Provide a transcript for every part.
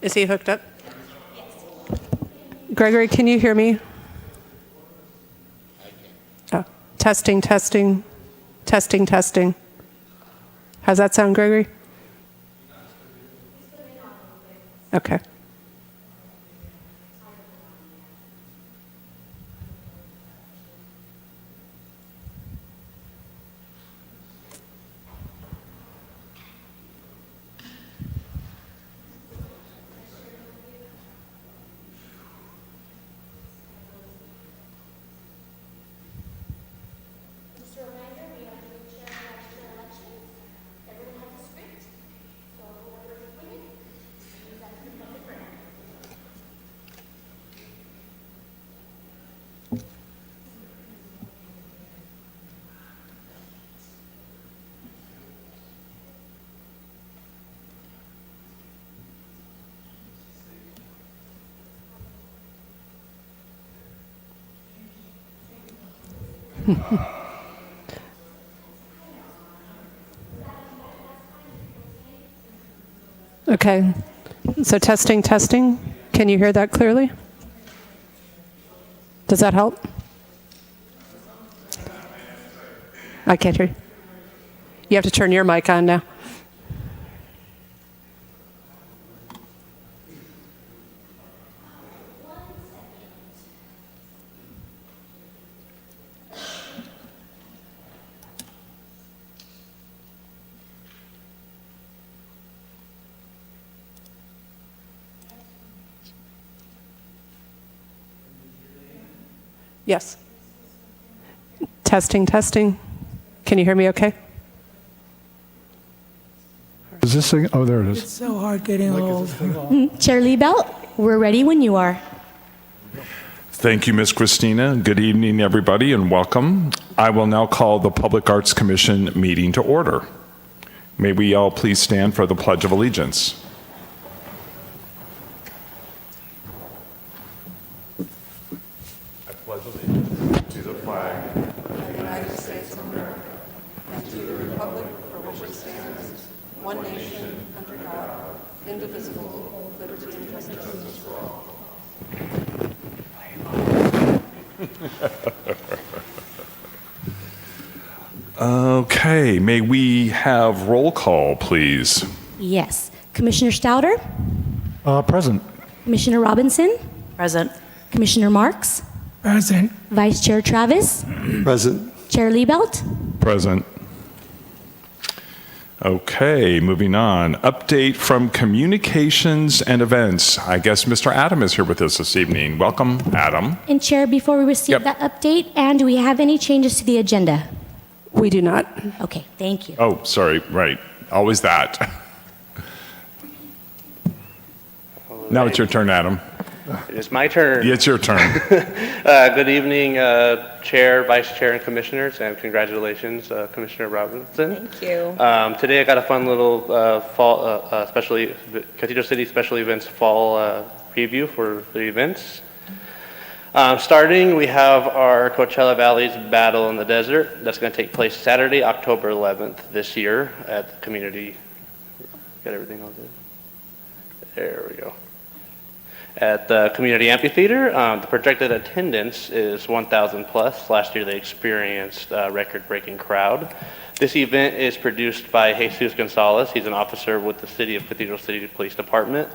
Is he hooked up? Gregory, can you hear me? Oh, testing, testing, testing, testing. How's that sound, Gregory? Okay. Okay, so testing, testing. Can you hear that clearly? Does that help? I can't hear you. You have to turn your mic on now. Yes. Testing, testing. Can you hear me okay? Is this thing? Oh, there it It's is. so hard getting old. Chair Liebelt, we're ready when you are. Thank you, Ms. Christina. Good evening, everybody, and welcome. I will now call the Public Arts Commission meeting to order. May we all please stand for the Pledge of Allegiance. I pledge allegiance to the flag of the United States of America and to the republic for which it stands, one nation, under God, indivisible, with liberty and justice for all. Okay, may we have roll call, please? Yes. Commissioner Stouter, Present. Commissioner Robinson, Present. Commissioner Marks, Present. Vice Chair Travis, Present. Chair Liebelt. Present. Okay, moving on. Update from communications and events. I guess Mr. Adam is here with us this evening. Welcome, Adam. And Chair, before we receive Yep. that update, and do we have any changes to the agenda? We do not. Okay, thank you. Oh, sorry, right. Always that. Now it's your turn, Adam. It is my turn. It's your turn. Good evening, Chair, Vice Chair, and Commissioners, and congratulations, Commissioner Robinson. Thank you. Today I got a fun little fall, Cathedral City Special Events fall preview for the events. Starting, we have our Coachella Valley's Battle in the Desert. That's going to take place Saturday, October 11th this year at the community. Got everything all good? There we go. At the community amphitheater. The projected attendance is 1,000 plus. Last year they experienced a record-breaking crowd. This event is produced by Jesus Gonzalez. He's an officer with the City of Cathedral City Police Department.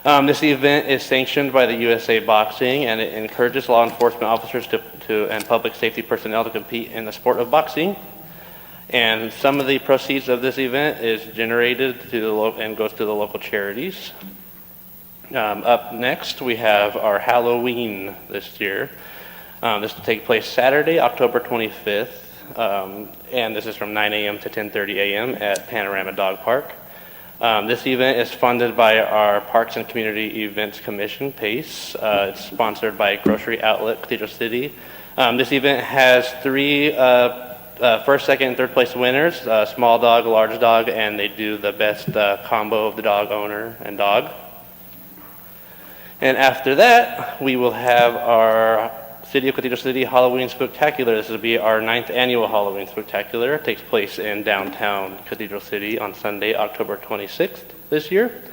This event is sanctioned by the USA Boxing, and it encourages law enforcement officers and public safety personnel to compete in the sport of boxing. And some of the proceeds of this event is generated and goes to the local charities. Up next, we have our Halloween this year. This will take place Saturday, October 25th, and this is from 9 a.m. to 10:30 a.m. at Panorama Dog Park. This event is funded by our Parks and Community Events Commission, PACE. It's sponsored by Grocery Outlet, Cathedral City. This event has three first, second, and third place winners, small dog, large dog, and they do the best combo of the dog owner and dog. And after that, we will have our City of Cathedral City Halloween Spectacular. This will be our 9th annual Halloween Spectacular. It takes place in downtown Cathedral City on Sunday, October 26th this year.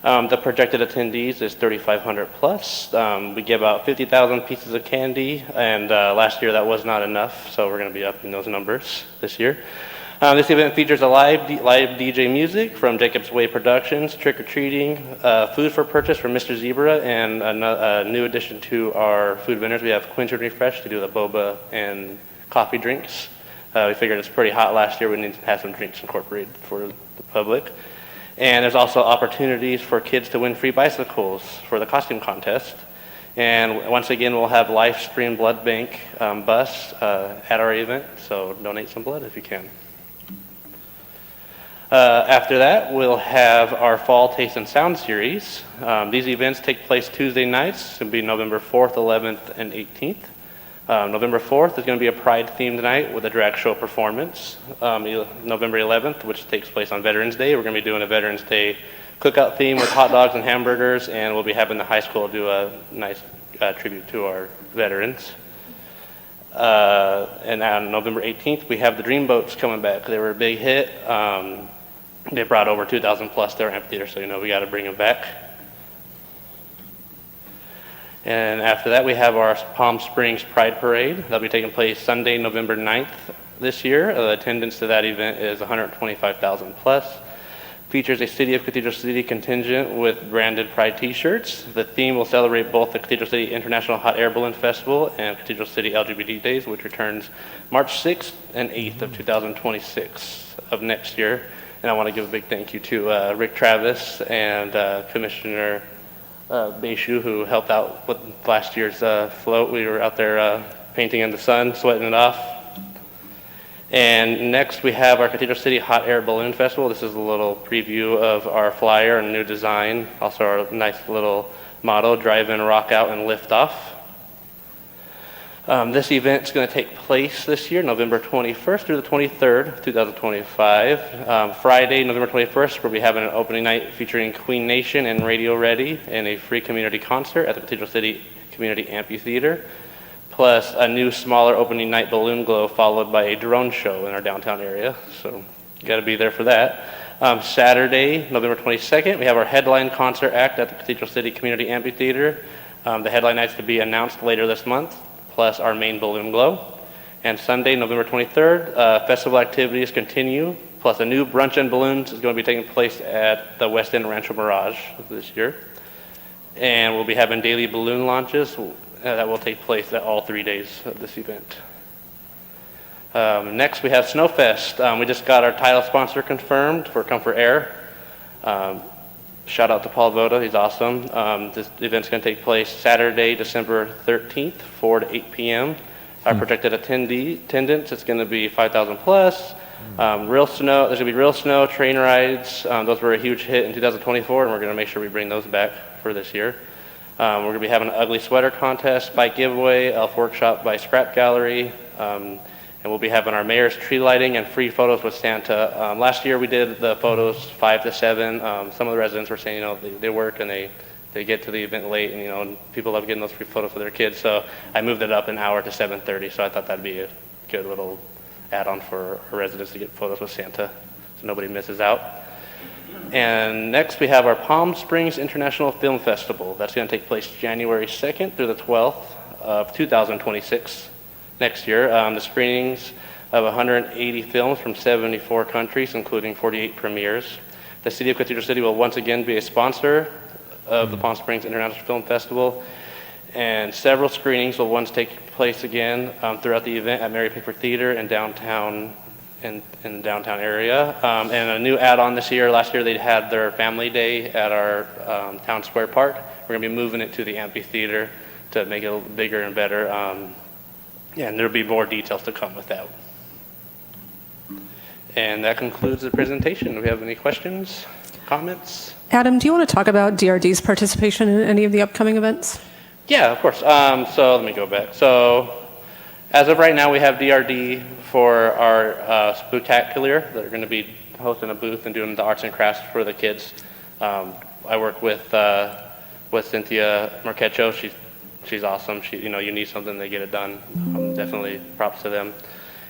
The projected attendees is 3,500 plus. We give out 50,000 pieces of candy, and last year that was not enough, so we're going to be upping those numbers this year. This event features a live DJ music from Jacob's Way Productions, trick-or-treating, food for purchase from Mr. Zebra, and a new addition to our food vendors. We have Quench and Refresh to do the boba and coffee drinks. We figured it's pretty hot last year. We need to have some drinks incorporated for the public. And there's also opportunities for kids to win free bicycles for the costume contest. And once again, we'll have live stream blood bank bus at our event, so donate some blood if you can. After that, we'll have our Fall Taste and Sound series. These events take place Tuesday nights. It'll be November 4th, 11th, and 18th. November 4th is going to be a Pride-themed night with a drag show performance. November 11th, which takes place on Veterans Day, we're going to be doing a Veterans Day cookout theme with hot dogs and hamburgers, and we'll be having the high school do a nice tribute to our veterans. And on November 18th, we have the Dreamboats coming back. They were a big hit. They brought over 2,000 plus to our amphitheater, so we got to bring them back. And after that, we have our Palm Springs Pride Parade. That'll be taking place Sunday, November 9th this year. The attendance to that event is 125,000 plus. Features a City of Cathedral City contingent with branded Pride t-shirts. The theme will celebrate both the Cathedral City International Hot Air Balloon Festival and Cathedral City LGBT Days, which returns March 6th and 8th of 2026 of next year. And I want to give a big thank you to Rick Travis and Commissioner Baishu, who helped out with last year's float. We were out there painting in the sun, sweating it off. And next we have our Cathedral City Hot Air Balloon Festival. This is a little preview of our flyer and new design. Also our nice little motto, drive in, rock out, and lift off. This event is going to take place this year, November 21st through the 23rd, 2025. Friday, November 21st, we'll be having an opening night featuring Queen Nation and Radio Ready and a free community concert at the Cathedral City Community Amphitheater, plus a new smaller opening night balloon glow followed by a drone show in our downtown area. So you got to be there for that. Saturday, November 22nd, we have our headline concert act at the Cathedral City Community Amphitheater. The headline night's to be announced later this month, plus our main balloon glow. And Sunday, November 23rd, festival activities continue, plus a new brunch and balloons is going to be taking place at the West End Rancho Mirage this year. And we'll be having daily balloon launches that will take place at all 3 days of this event. Next, we have Snowfest. We just got our title sponsor confirmed for Comfort Air. Shout out to Paul Voda, he's awesome. This event's going to take place Saturday, December 13th, 4 to 8 p.m. Our projected attendance is going to be 5,000 plus. Real snow, there's going to be real snow, train rides. Those were a huge hit in 2024, and we're going to make sure we bring those back for this year. We're going to be having an ugly sweater contest, bike giveaway, elf workshop by Scrap Gallery. And we'll be having our mayor's tree lighting and free photos with Santa. Last year we did the photos 5 to 7. Some of the residents were saying, they work and they get to the event late, and and people love getting those free photos for their kids. So I moved it up an hour to 7:30. So I thought that'd be a good little add-on for our residents to get photos with Santa, so nobody misses out. And next we have our Palm Springs International Film Festival. That's going to take place January 2nd through the 12th of 2026. Next year, the screenings of 180 films from 74 countries, including 48 premieres. The City of Cathedral City will once again be a sponsor of the Palm Springs International Film Festival, and several screenings will once take place again throughout the event at Mary Pickford Theater in downtown area. And a new add-on this year. Last year they had their Family Day at our Town Square Park. We're going to be moving it to the amphitheater to make it a little bigger and better. And there'll be more details to come with that. And that concludes the presentation. Do we have any questions, comments? Adam, do you want to talk about DRD's participation in any of the upcoming events? Yeah, of course. So let me go back. So as of right now, we have DRD for our Spooktacular. They're going to be hosting a booth and doing the arts and crafts for the kids. I work with Cynthia Marquecho. She's awesome. You need something to get it done. Definitely props to them.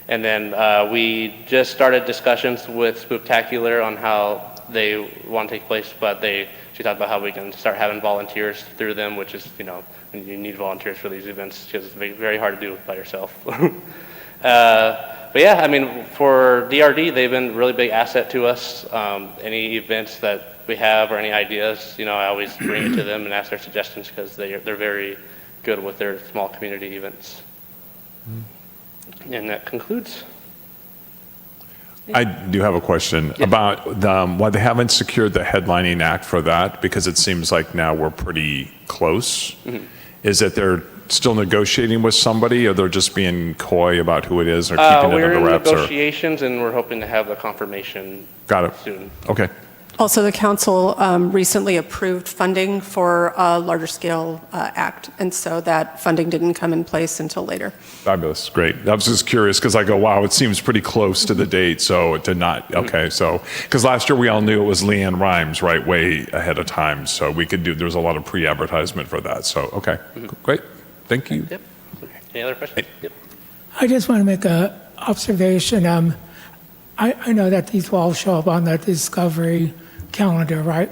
And then we just started discussions with Spooktacular on how they want to take place, but she talked about how we can start having volunteers through them, which is, you know, you need volunteers for these events because it's very hard to do by yourself. But yeah, I mean, for DRD, they've been a really big asset to us. Any events that we have or any ideas, you know, I always bring it to them and ask their suggestions because they're very good with their small community events. And that concludes. I do have a question about why they haven't secured the headlining act for that, because it seems like now we're pretty close. Is it they're still negotiating with somebody, or they're just being coy about who it is, or keeping it We're under in wraps? Or? negotiations, and we're hoping to have the confirmation Got it. soon. Okay. Also, the council recently approved funding for a larger scale act, and so that funding didn't come in place until later. Fabulous. Great. I was just curious because I go, wow, it seems pretty close to the date. So it did not. Okay. So, because last year we all knew it was Leanne Rhymes, right, way ahead of time. So we could do, there was a lot of pre advertisement for that. So, okay. Great. Thank you. Yep. Any other questions? Yep. I just want to make a observation. I know that these will all show up on the Discovery calendar, right?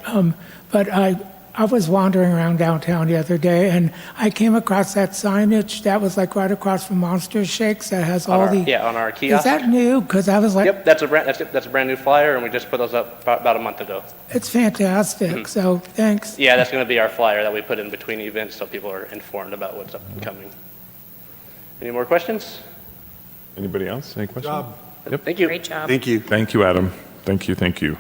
But I was wandering around downtown the other day, and I came across that signage that was like right across from Monster Shakes that has all the... Yeah, on our kiosk. Is that new? Because I was like... Yep, that's a brand new flyer, and we just put those up about a month ago. It's fantastic, so thanks. Yeah, that's going to be our flyer that we put in between events so people are informed about what's up and coming. Any more questions? Anybody else? Any questions? Yep. Thank you. Great job. Thank you. Thank you, Adam. Thank you. Thank you.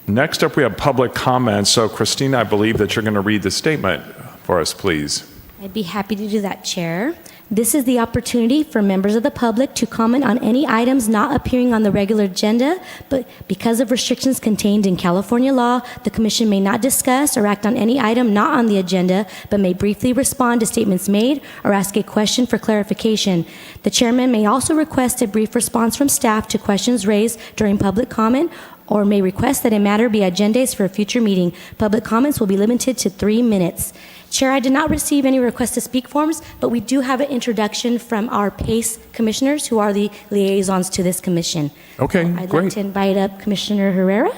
Next up, we have public comments. So, Christina, I believe that you're going to read the statement for us, please. I'd be happy to do that, Chair. This is the opportunity for members of the public to comment on any items not appearing on the regular agenda, but because of restrictions contained in California law, the Commission may not discuss or act on any item not on the agenda, but may briefly respond to statements made or ask a question for clarification. The Chairman may also request a brief response from staff to questions raised during public comment, or may request that a matter be agendized for a future meeting. Public comments will be limited to 3 minutes. Chair, I did not receive any request to speak forms, but we do have an introduction from our PACE commissioners, who are the liaisons to this commission. Okay, I'd like great. to invite up Commissioner Herrera.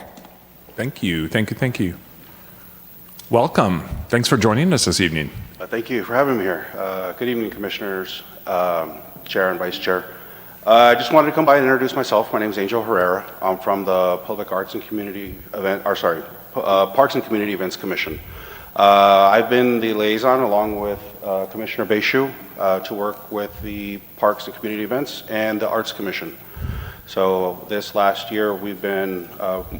Thank you. Thank you. Thank you. Welcome. Thanks for joining us this evening. Thank you for having me here. Good evening, Commissioners, Chair and Vice Chair. I just wanted to come by and introduce myself. My name is Angel Herrera. I'm from the Public Arts and Community Parks and Community Events Commission. I've been the liaison along with Commissioner Baishu to work with the Parks and Community Events and the Arts Commission. So this last year, we've been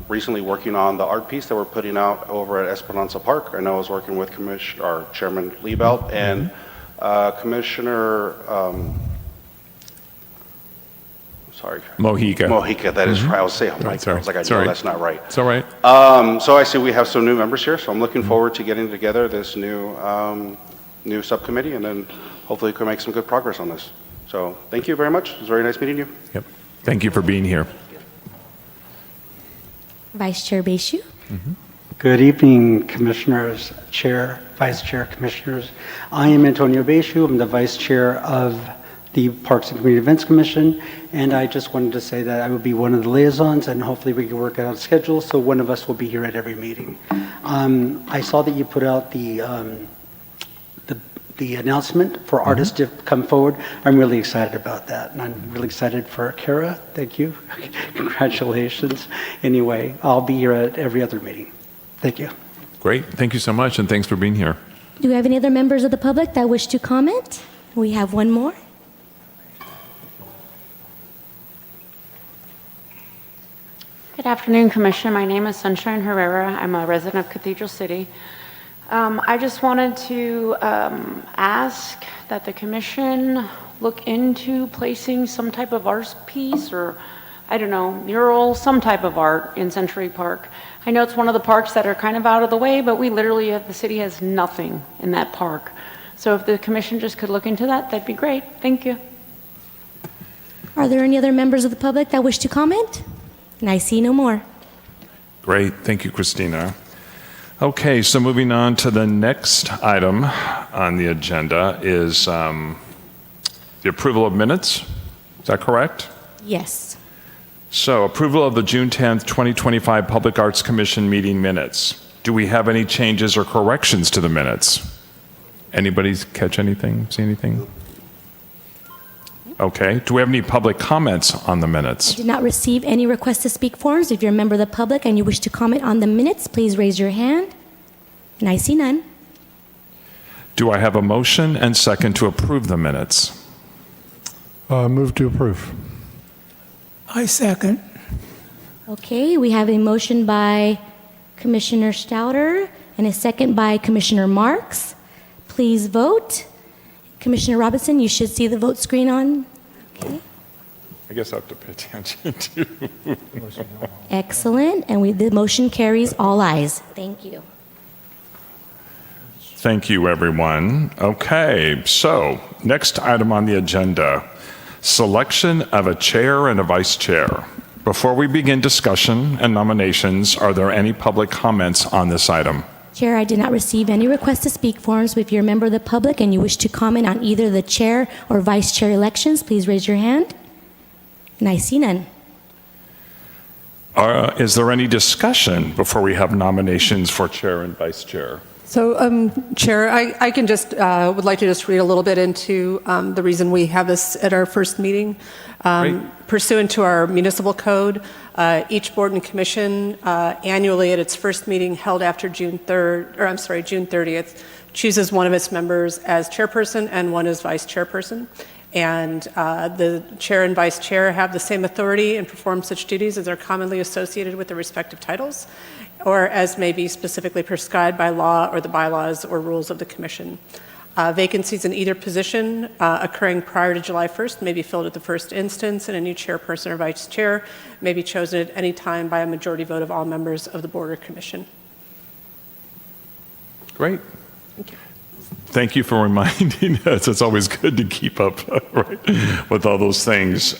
recently working on the art piece that we're putting out over at Esperanza Park. I know I was working with our Chairman Liebelt and Commissioner Mojica, that is right. I was saying, I was like, I know that's not right. It's all right. So I see we have some new members here, so I'm looking forward to getting together this new subcommittee, and then hopefully we can make some good progress on this. So thank you very much. It was very nice meeting you. Yep. Thank you for being here. Vice Chair Baishu. Good evening, Commissioners, Chair, Vice Chair, Commissioners. I am Antonio Baishu. I'm the Vice Chair of the Parks and Community Events Commission, and I just wanted to say that I will be one of the liaisons, and hopefully we can work out a schedule so one of us will be here at every meeting. I saw that you put out the announcement for artists to come forward. I'm really excited about that, and I'm really excited for Kara. Thank you. Congratulations. Anyway, I'll be here at every other meeting. Thank you. Great. Thank you so much, and thanks for being here. Do we have any other members of the public that wish to comment? We have one more. Good afternoon, Commission. My name is Sunshine Herrera. I'm a resident of Cathedral City. I just wanted to ask that the Commission look into placing some type of art piece, or I don't know, mural, some type of art in Century Park. I know it's one of the parks that are kind of out of the way, but we literally, the city has nothing in that park. So if the Commission just could look into that, that'd be great. Thank you. Are there any other members of the public that wish to comment? And I see no more. Great. Thank you, Christina. Okay, so moving on to the next item on the agenda is the approval of minutes. Is that correct? Yes. So approval of the June 10th, 2025 Public Arts Commission meeting minutes. Do we have any changes or corrections to the minutes? Anybody catch anything, see anything? Okay. Do we have any public comments on the minutes? Did not receive any requests to speak forms. If you're a member of the public and you wish to comment on the minutes, please raise your hand. And I see none. Do I have a motion and second to approve the minutes? Move to approve. I second. Okay, we have a motion by Commissioner Stouter and a second by Commissioner Marks. Please vote. Commissioner Robinson, you should see the vote screen on. Okay. I guess I have to pay attention to. Excellent, and the motion carries all ayes. Thank you. Thank you, everyone. Okay, so next item on the agenda, selection of a chair and a vice chair. Before we begin discussion and nominations, are there any public comments on this item? Chair, I did not receive any requests to speak forms. If you're a member of the public and you wish to comment on either the chair or vice chair elections, please raise your hand. And I see none. Is there any discussion before we have nominations for chair and vice chair? So, Chair, I can just, would like to just read a little bit into the reason we have this at our first meeting. Pursuant to our municipal code, each board and commission annually at its first meeting held after June 30th, chooses one of its members as chairperson and one as vice chairperson. And the chair and vice chair have the same authority and perform such duties as are commonly associated with their respective titles, or as may be specifically prescribed by law or the bylaws or rules of the commission. Vacancies in either position occurring prior to July 1st may be filled at the first instance, and a new chairperson or vice chair may be chosen at any time by a majority vote of all members of the board or commission. Great. Thank you for reminding us. It's always good to keep up right, with all those things.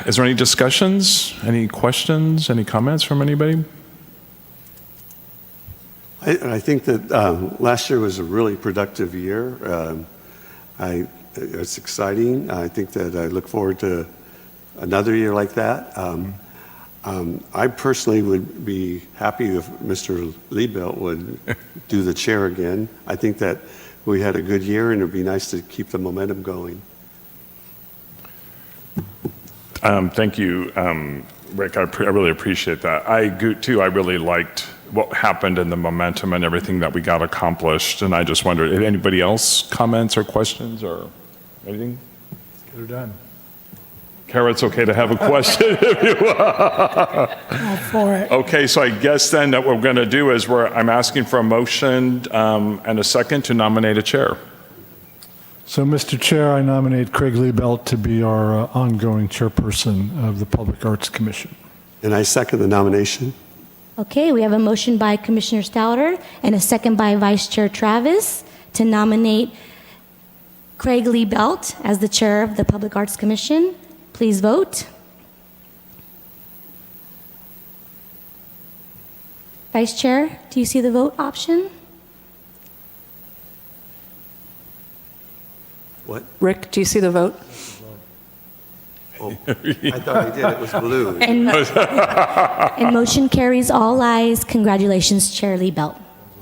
Is there any discussions, any questions, any comments from anybody? I think that last year was a really productive year. It's exciting. I think that I look forward to another year like that. I personally would be happy if Mr. Liebelt would do the chair again. I think that we had a good year, and it would be nice to keep the momentum going. Thank you, Rick. I really appreciate that. I do too. I really liked what happened and the momentum and everything that we got accomplished. And I just wondered, if anybody else comments or questions or anything? Let's get her done. Kara, it's okay to have a question if you want. All for it. Okay, so I guess then that what we're going to do is I'm asking for a motion and a second to nominate a chair. So, Mr. Chair, I nominate Craig Liebelt to be our ongoing chairperson of the Public Arts Commission. And I second the nomination. Okay, we have a motion by Commissioner Stouter and a second by Vice Chair Travis to nominate Craig Liebelt as the chair of the Public Arts Commission. Please vote. Vice Chair, do you see the vote option? What? Rick, do you see the vote? Oh, I thought I did. It was blue. And motion carries all ayes. Congratulations, Chair Liebelt.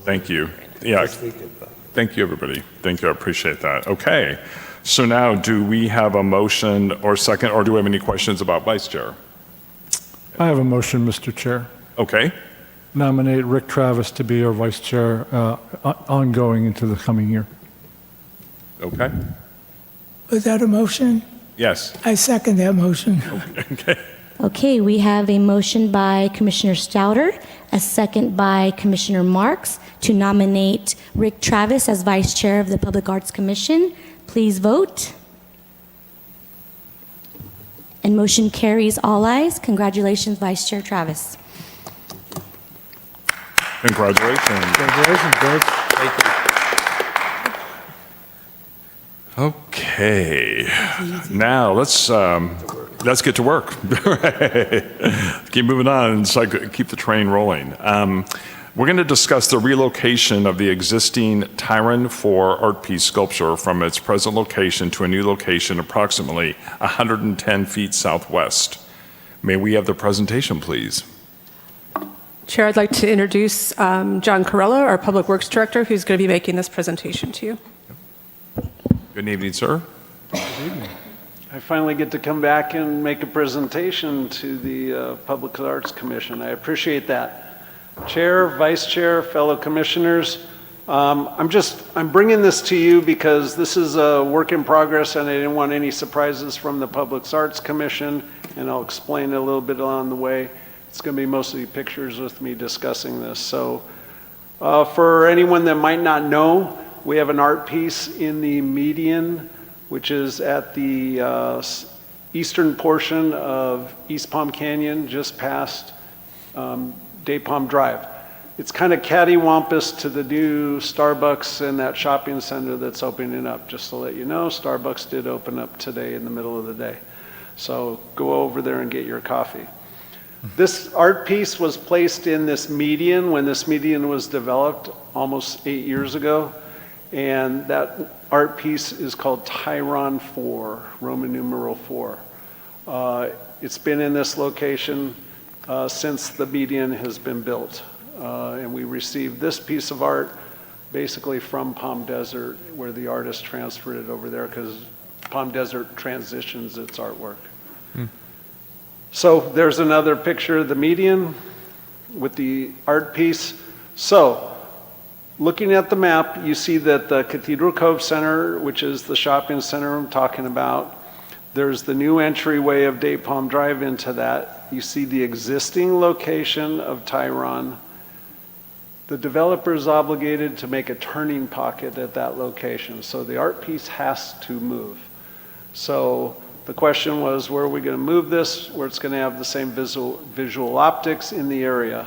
Thank you. Yeah. Thank you, everybody. Thank you. I appreciate that. Okay. So now, do we have a motion or second, or do we have any questions about vice chair? I have a motion, Mr. Chair. Okay. Nominate Rick Travis to be our vice chair ongoing into the coming year. Okay. Was that a motion? Yes. I second that motion. Okay. Okay, we have a motion by Commissioner Stouter, a second by Commissioner Marks to nominate Rick Travis as Vice Chair of the Public Arts Commission. Please vote. And motion carries all ayes. Congratulations, Vice Chair Travis. Congratulations. Congratulations, Greg. Okay. Now let's get to work. Keep moving on so I could keep the train rolling. We're going to discuss the relocation of the existing Tyron 4 art piece sculpture from its present location to a new location approximately 110 feet southwest. May we have the presentation, please? Chair, I'd like to introduce John Corella, our Public Works Director, who's going to be making this presentation to you. Good evening, sir. I finally get to come back and make a presentation to the Public Arts Commission. I appreciate that. Chair, Vice Chair, fellow commissioners, I'm bringing this to you because this is a work in progress and I didn't want any surprises from the Public Arts Commission, and I'll explain a little bit along the way. It's going to be mostly pictures with me discussing this. So for anyone that might not know, we have an art piece in the median, which is at the eastern portion of East Palm Canyon, just past Day Palm Drive. It's kind of cattywampus to the new Starbucks and that shopping center that's opening up. Just to let you know, Starbucks did open up today in the middle of the day. So go over there and get your coffee. This art piece was placed in this median when this median was developed almost 8 years ago. And that art piece is called Tyron 4, Roman numeral 4. It's been in this location since the median has been built. And we received this piece of art basically from Palm Desert, where the artist transferred it over there because Palm Desert transitions its artwork. So there's another picture of the median with the art piece. So looking at the map, you see that the Cathedral Cove Center, which is the shopping center I'm talking about, there's the new entryway of Day Palm Drive into that. You see the existing location of Tyron. The developer is obligated to make a turning pocket at that location, so the art piece has to move. So the question was, where are we going to move this, where it's going to have the same visual optics in the area?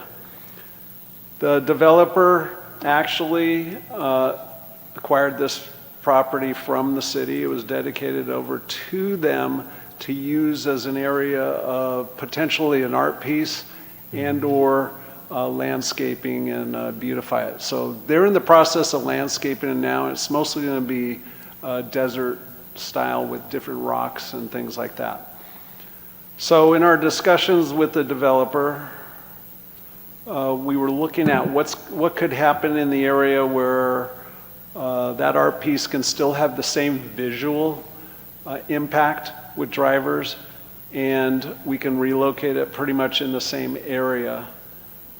The developer actually acquired this property from the city. It was dedicated over to them to use as an area of potentially an art piece and or landscaping and beautify it. So they're in the process of landscaping it now. It's mostly going to be desert style with different rocks and things like that. So in our discussions with the developer, we were looking at what could happen in the area where that art piece can still have the same visual impact with drivers, and we can relocate it pretty much in the same area.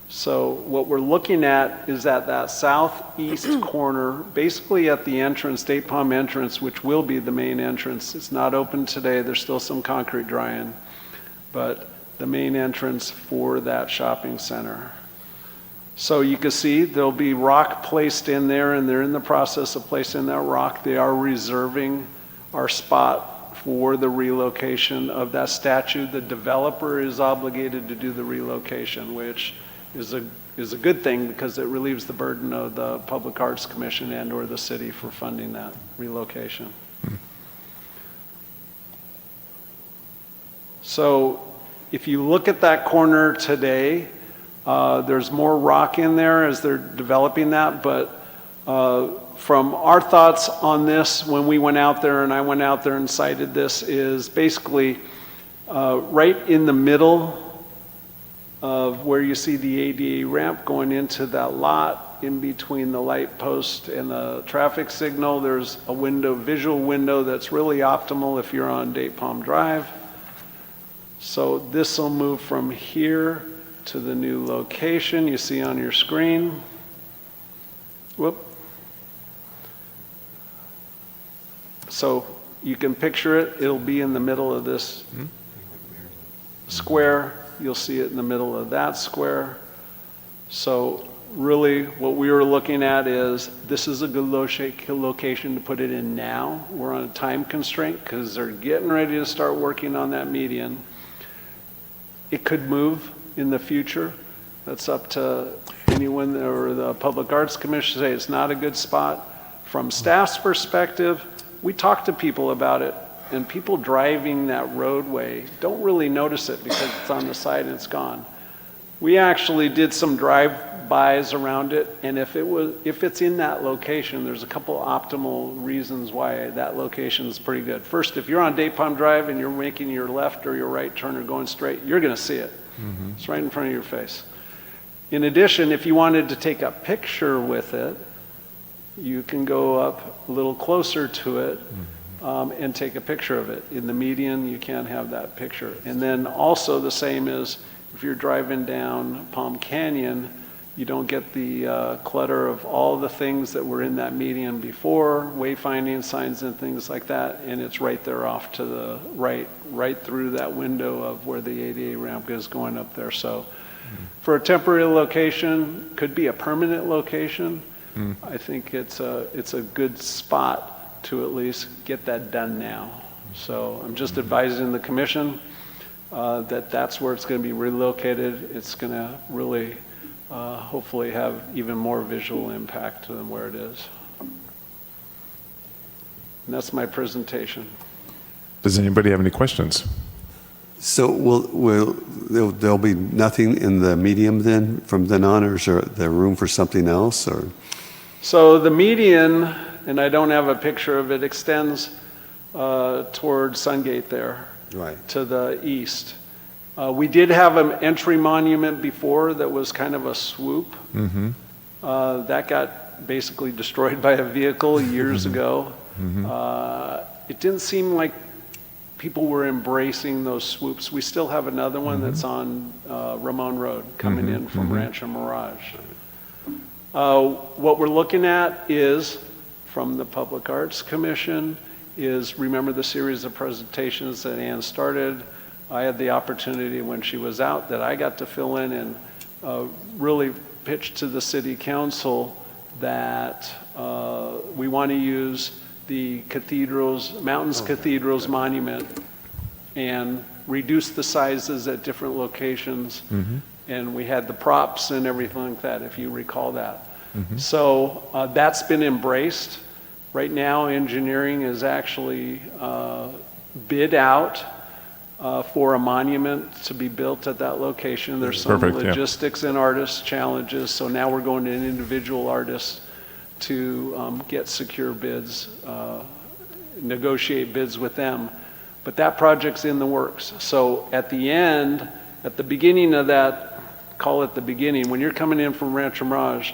So what we're looking at is at that southeast corner, basically at the entrance, Day Palm entrance, which will be the main entrance. It's not open today. There's still some concrete drying, but the main entrance for that shopping center. So you can see there'll be rock placed in there, and they're in the process of placing that rock. They are reserving our spot for the relocation of that statue. The developer is obligated to do the relocation, which is a good thing because it relieves the burden of the Public Arts Commission and or the city for funding that relocation. So if you look at that corner today, there's more rock in there as they're developing that, but from our thoughts on this when we went out there, and I went out there and cited this, is basically right in the middle of where you see the ADA ramp going into that lot, in between the light post and the traffic signal, there's a window, visual window that's really optimal if you're on Day Palm Drive. So this will move from here to the new location you see on your screen. Whoop. So you can picture it, it'll be in the middle of this square. You'll see it in the middle of that square. So really what we were looking at is this is a good location to put it in now. We're on a time constraint because they're getting ready to start working on that median. It could move in the future. That's up to anyone or the Public Arts Commission to say it's not a good spot. From staff's perspective, we talk to people about it, and people driving that roadway don't really notice it because it's on the side and it's gone. We actually did some drive-bys around it, and if it's in that location, there's a couple optimal reasons why that location is pretty good. First, if you're on Day Palm Drive and you're making your left or your right turn or going straight, you're going to see it. It's right in front of your face. In addition, if you wanted to take a picture with it, you can go up a little closer to it and take a picture of it. In the median, you can't have that picture. And then also the same is if you're driving down Palm Canyon, you don't get the clutter of all the things that were in that median before, wayfinding signs and things like that, and it's right there off to the right through that window of where the ADA ramp is going up there. So for a temporary location, could be a permanent location, I think it's a good spot to at least get that done now. So I'm just advising the commission that that's where it's going to be relocated. It's going to really hopefully have even more visual impact than where it is. And that's my presentation. Does anybody have any questions? So there'll be nothing in the medium then from then on, or is there room for something else? Or So the median, and I don't have a picture of it, extends toward Sungate there, right to the east. We did have an entry monument before that was kind of a swoop. That got basically destroyed by a vehicle years ago. It didn't seem like people were embracing those swoops. We still have another one that's on Ramon Road coming in from Rancho Mirage. What we're looking at is, from the Public Arts Commission, is remember the series of presentations that Ann started. I had the opportunity when she was out that I got to fill in and really pitch to the city council that we want to use the Mountains Cathedral's monument and reduce the sizes at different locations. And we had the props and everything like that, if you recall that. So that's been embraced. Right now, engineering is actually bid out for a monument to be built at that location. There's some logistics and artist challenges, so now we're going to an individual artist to get secure bids, negotiate bids with them. But that project's in the works. So at the end, at the beginning of that, call it the beginning, when you're coming in from Rancho Mirage,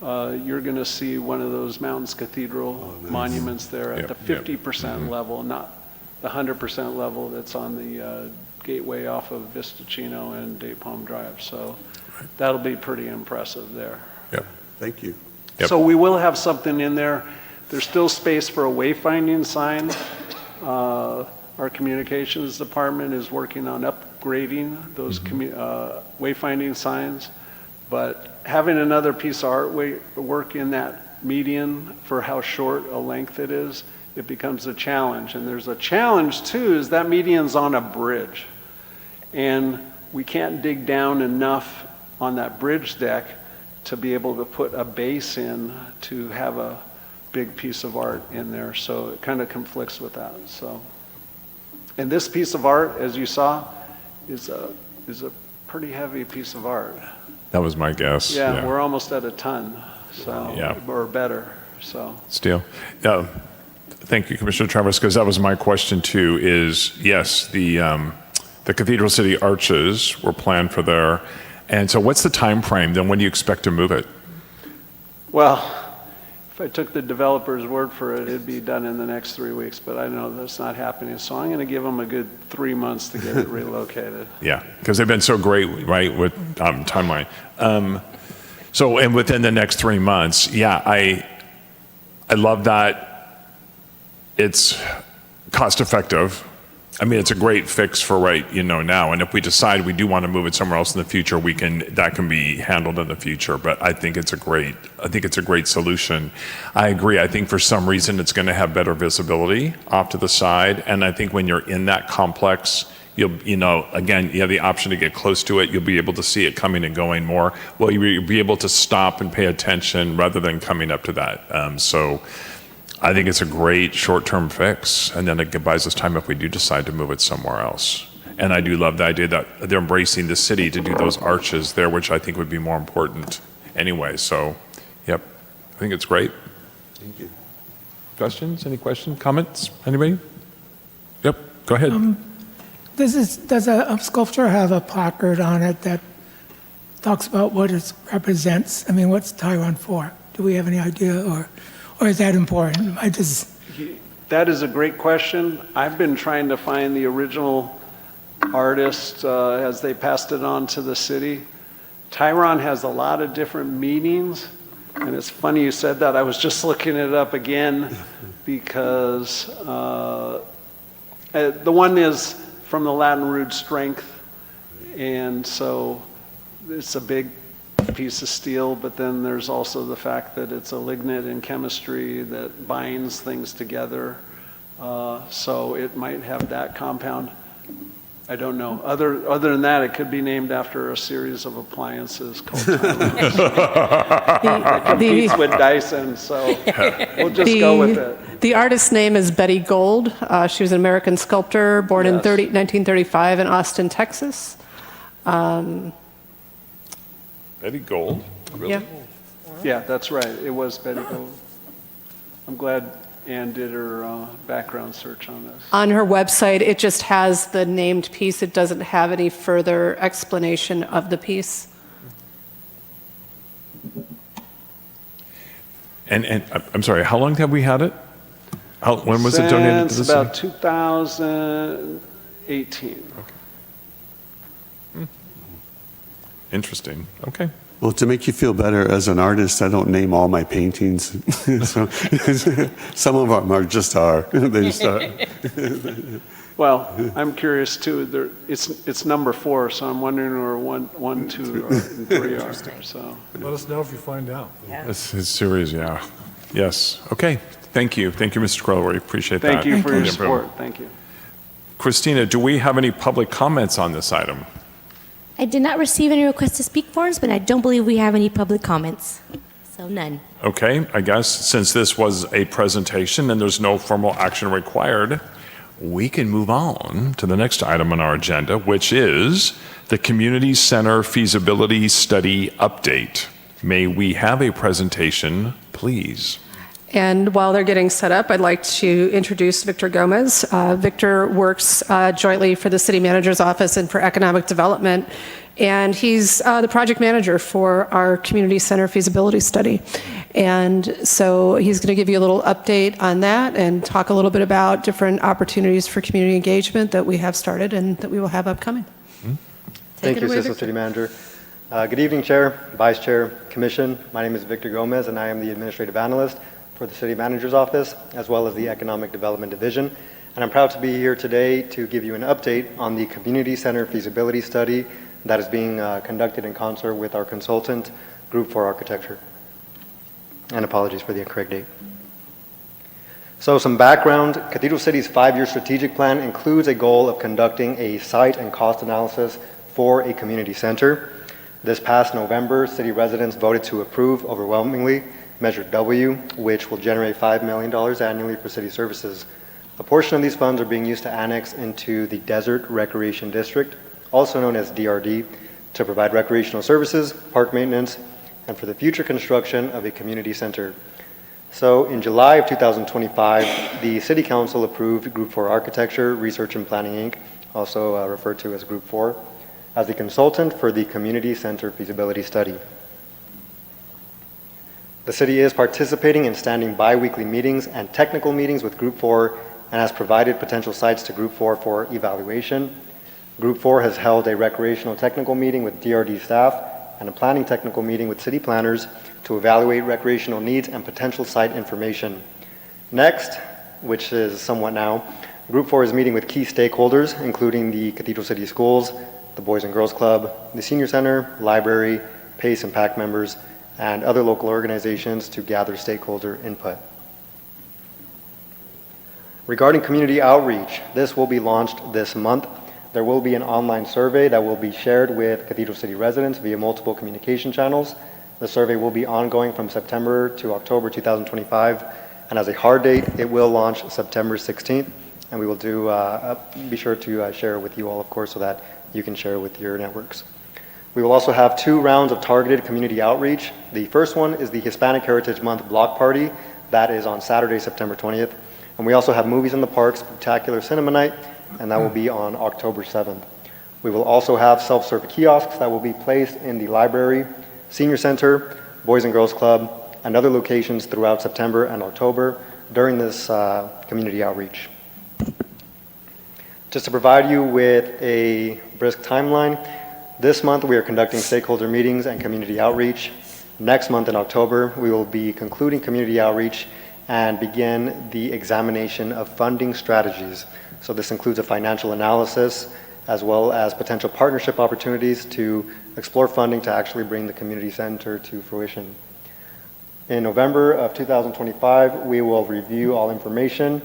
you're going to see one of those Mountains Cathedral monuments there at the 50% level, not the 100% level that's on the gateway off of Vistachino and Date Palm Drive. So that'll be pretty impressive there. Thank you. So we will have something in there. There's still space for a wayfinding sign. Our communications department is working on upgrading those wayfinding signs. But having another piece of artwork in that median for how short a length it is, it becomes a challenge. And there's a challenge too, is that median's on a bridge. And we can't dig down enough on that bridge deck to be able to put a base in to have a big piece of art in there. So it kind of conflicts with that. So, and this piece of art, as you saw, is a pretty heavy piece of art. That was my guess. Yeah, we're almost at a ton, so or better. So Steele. Thank you, Commissioner Travis, because that was my question too. Is yes, the Cathedral City arches were planned for there, and so what's the time frame? Then when do you expect to move it? Well, if I took the developer's word for it, it'd be done in the next 3 weeks. But I know that's not happening, so I'm going to give them a good 3 months to get it relocated. Yeah, because they've been so great, right, with timeline. So, and within the next 3 months, I love that it's cost effective. I mean, it's a great fix for now. And if we decide we do want to move it somewhere else in the future, that can be handled in the future. But I think it's a great solution. I agree. I think for some reason it's going to have better visibility off to the side. And I think when you're in that complex, again, you have the option to get close to it. You'll be able to see it coming and going more. Well, you'll be able to stop and pay attention rather than coming up to that. So I think it's a great short-term fix, and then it buys us time if we do decide to move it somewhere else. And I do love the idea that they're embracing the city to do those arches there, which I think would be more important anyway. So, I think it's great. Thank you. Questions? Any questions? Comments? Anybody? Yep, go ahead. Does a sculpture have a placard on it that talks about what it represents. I mean, what's Tyron for? Do we have any idea, or is that important? That is a great question. I've been trying to find the original artist as they passed it on to the city. Tyron has a lot of different meanings, and it's funny you said that. I was just looking it up again because the one is from the Latin root strength, and so it's a big piece of steel, but then there's also the fact that it's a lignite in chemistry that binds things together. So it might have that compound. I don't know. Other than that, it could be named after a series of appliances called Tyrons. It competes with Dyson, so we'll just go with it. The artist's name is Betty Gold. She was an American sculptor born in 1935 in Austin, Texas. Betty Gold? Really? Yeah. Yeah, that's right. It was Betty Gold. I'm glad Ann did her background search on this. On her website, it just has the named piece. It doesn't have any further explanation of the piece. And I'm sorry, how long have we had it? When was it donated to the Since city? about 2018. Interesting. Okay. Well, to make you feel better as an artist, I don't name all my paintings. So, some of them are just are. They just are. Well, I'm curious too. It's number 4, so I'm wondering where 1, 2, and 3 are. So Let us know if you find out. This is serious, yeah. Yes. Okay. Thank you. Thank you, Mr. Crowley. Appreciate that. thank you for your Good input. support. Thank you. Christina, do we have any public comments on this item? I did not receive any requests to speak forms, but I don't believe we have any public comments. So none. Okay, I guess since this was a presentation and there's no formal action required, we can move on to the next item on our agenda, which is the Community Center Feasibility Study Update. May we have a presentation, please? And while they're getting set up, I'd like to introduce Victor Gomez. Victor works jointly for the City Manager's Office and for Economic Development, and he's the project manager for our Community Center Feasibility Study. And so he's going to give you a little update on that and talk a little bit about different opportunities for community engagement that we have started and that we will have upcoming. Thank you, Assistant City Manager. Good evening, Chair, Vice Chair, Commission. My name is Victor Gomez, and I am the Administrative Analyst for the City Manager's Office, as well as the Economic Development Division. And I'm proud to be here today to give you an update on the Community Center Feasibility Study that is being conducted in concert with our consultant, Group 4 Architecture. And apologies for the incorrect date. So some background, Cathedral City's 5-year strategic plan includes a goal of conducting a site and cost analysis for a community center. This past November, city residents voted to approve overwhelmingly Measure W, which will generate $5 million annually for city services. A portion of these funds are being used to annex into the Desert Recreation District, also known as DRD, to provide recreational services, park maintenance, and for the future construction of a community center. So in July of 2025, the City Council approved Group 4 Architecture, Research and Planning, Inc., also referred to as Group 4, as the consultant for the Community Center Feasibility Study. The city is participating in standing bi-weekly meetings and technical meetings with Group 4 and has provided potential sites to Group 4 for evaluation. Group 4 has held a recreational technical meeting with DRD staff and a planning technical meeting with city planners to evaluate recreational needs and potential site information. Next, which is somewhat now, Group 4 is meeting with key stakeholders, including the Cathedral City Schools, the Boys and Girls Club, the Senior Center, Library, PACE and PAC members, and other local organizations to gather stakeholder input. Regarding community outreach, this will be launched this month. There will be an online survey that will be shared with Cathedral City residents via multiple communication channels. The survey will be ongoing from September to October 2025, and as a hard date, it will launch September 16th, and we will be sure to share it with you all, of course, so that you can share it with your networks. We will also have 2 rounds of targeted community outreach. The first one is the Hispanic Heritage Month Block Party. That is on Saturday, September 20th. And we also have Movies in the Park Spectacular Cinema Night, and that will be on October 7th. We will also have self-serve kiosks that will be placed in the library, senior center, Boys and Girls Club, and other locations throughout September and October during this community outreach. Just to provide you with a brisk timeline, this month we are conducting stakeholder meetings and community outreach. Next month in October, we will be concluding community outreach and begin the examination of funding strategies. So this includes a financial analysis as well as potential partnership opportunities to explore funding to actually bring the community center to fruition. In November of 2025, we will review all information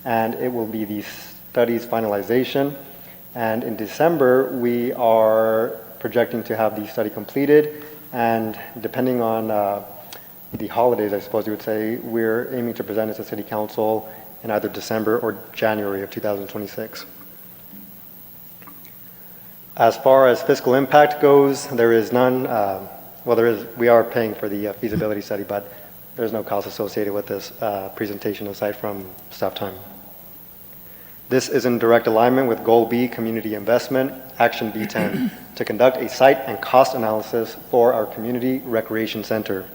and it will be the study's finalization. And in December, we are projecting to have the study completed, and depending on the holidays, I suppose you would say, we're aiming to present it to City Council in either December or January of 2026. As far as fiscal impact goes, there is none. We are paying for the feasibility study, but there's no cost associated with this presentation aside from staff time. This is in direct alignment with Goal B, Community Investment, Action B10, to conduct a site and cost analysis for our community recreation center.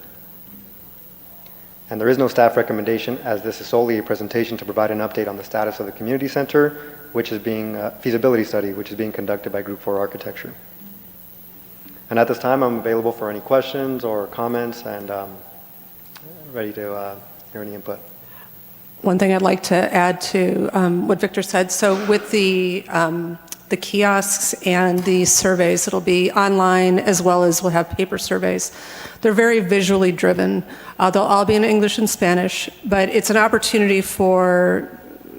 And there is no staff recommendation, as this is solely a presentation to provide an update on the status of the community center, which is being feasibility study, which is being conducted by Group 4 Architecture. And at this time, I'm available for any questions or comments, and ready to hear any input. One thing I'd like to add to what Victor said, so with the kiosks and the surveys, it'll be online as well as we'll have paper surveys. They're very visually driven. They'll all be in English and Spanish, but it's an opportunity for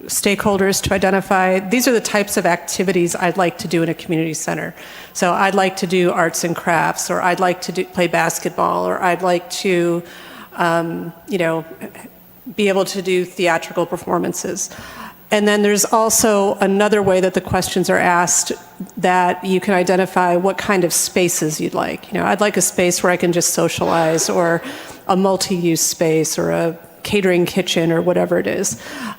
stakeholders to identify, these are the types of activities I'd like to do in a community center. So I'd like to do arts and crafts, or I'd like to play basketball, or I'd like to, be able to do theatrical performances. And then there's also another way that the questions are asked that you can identify what kind of spaces you'd like. I'd like a space where I can just socialize, or a multi-use space, or a catering kitchen, or whatever it is.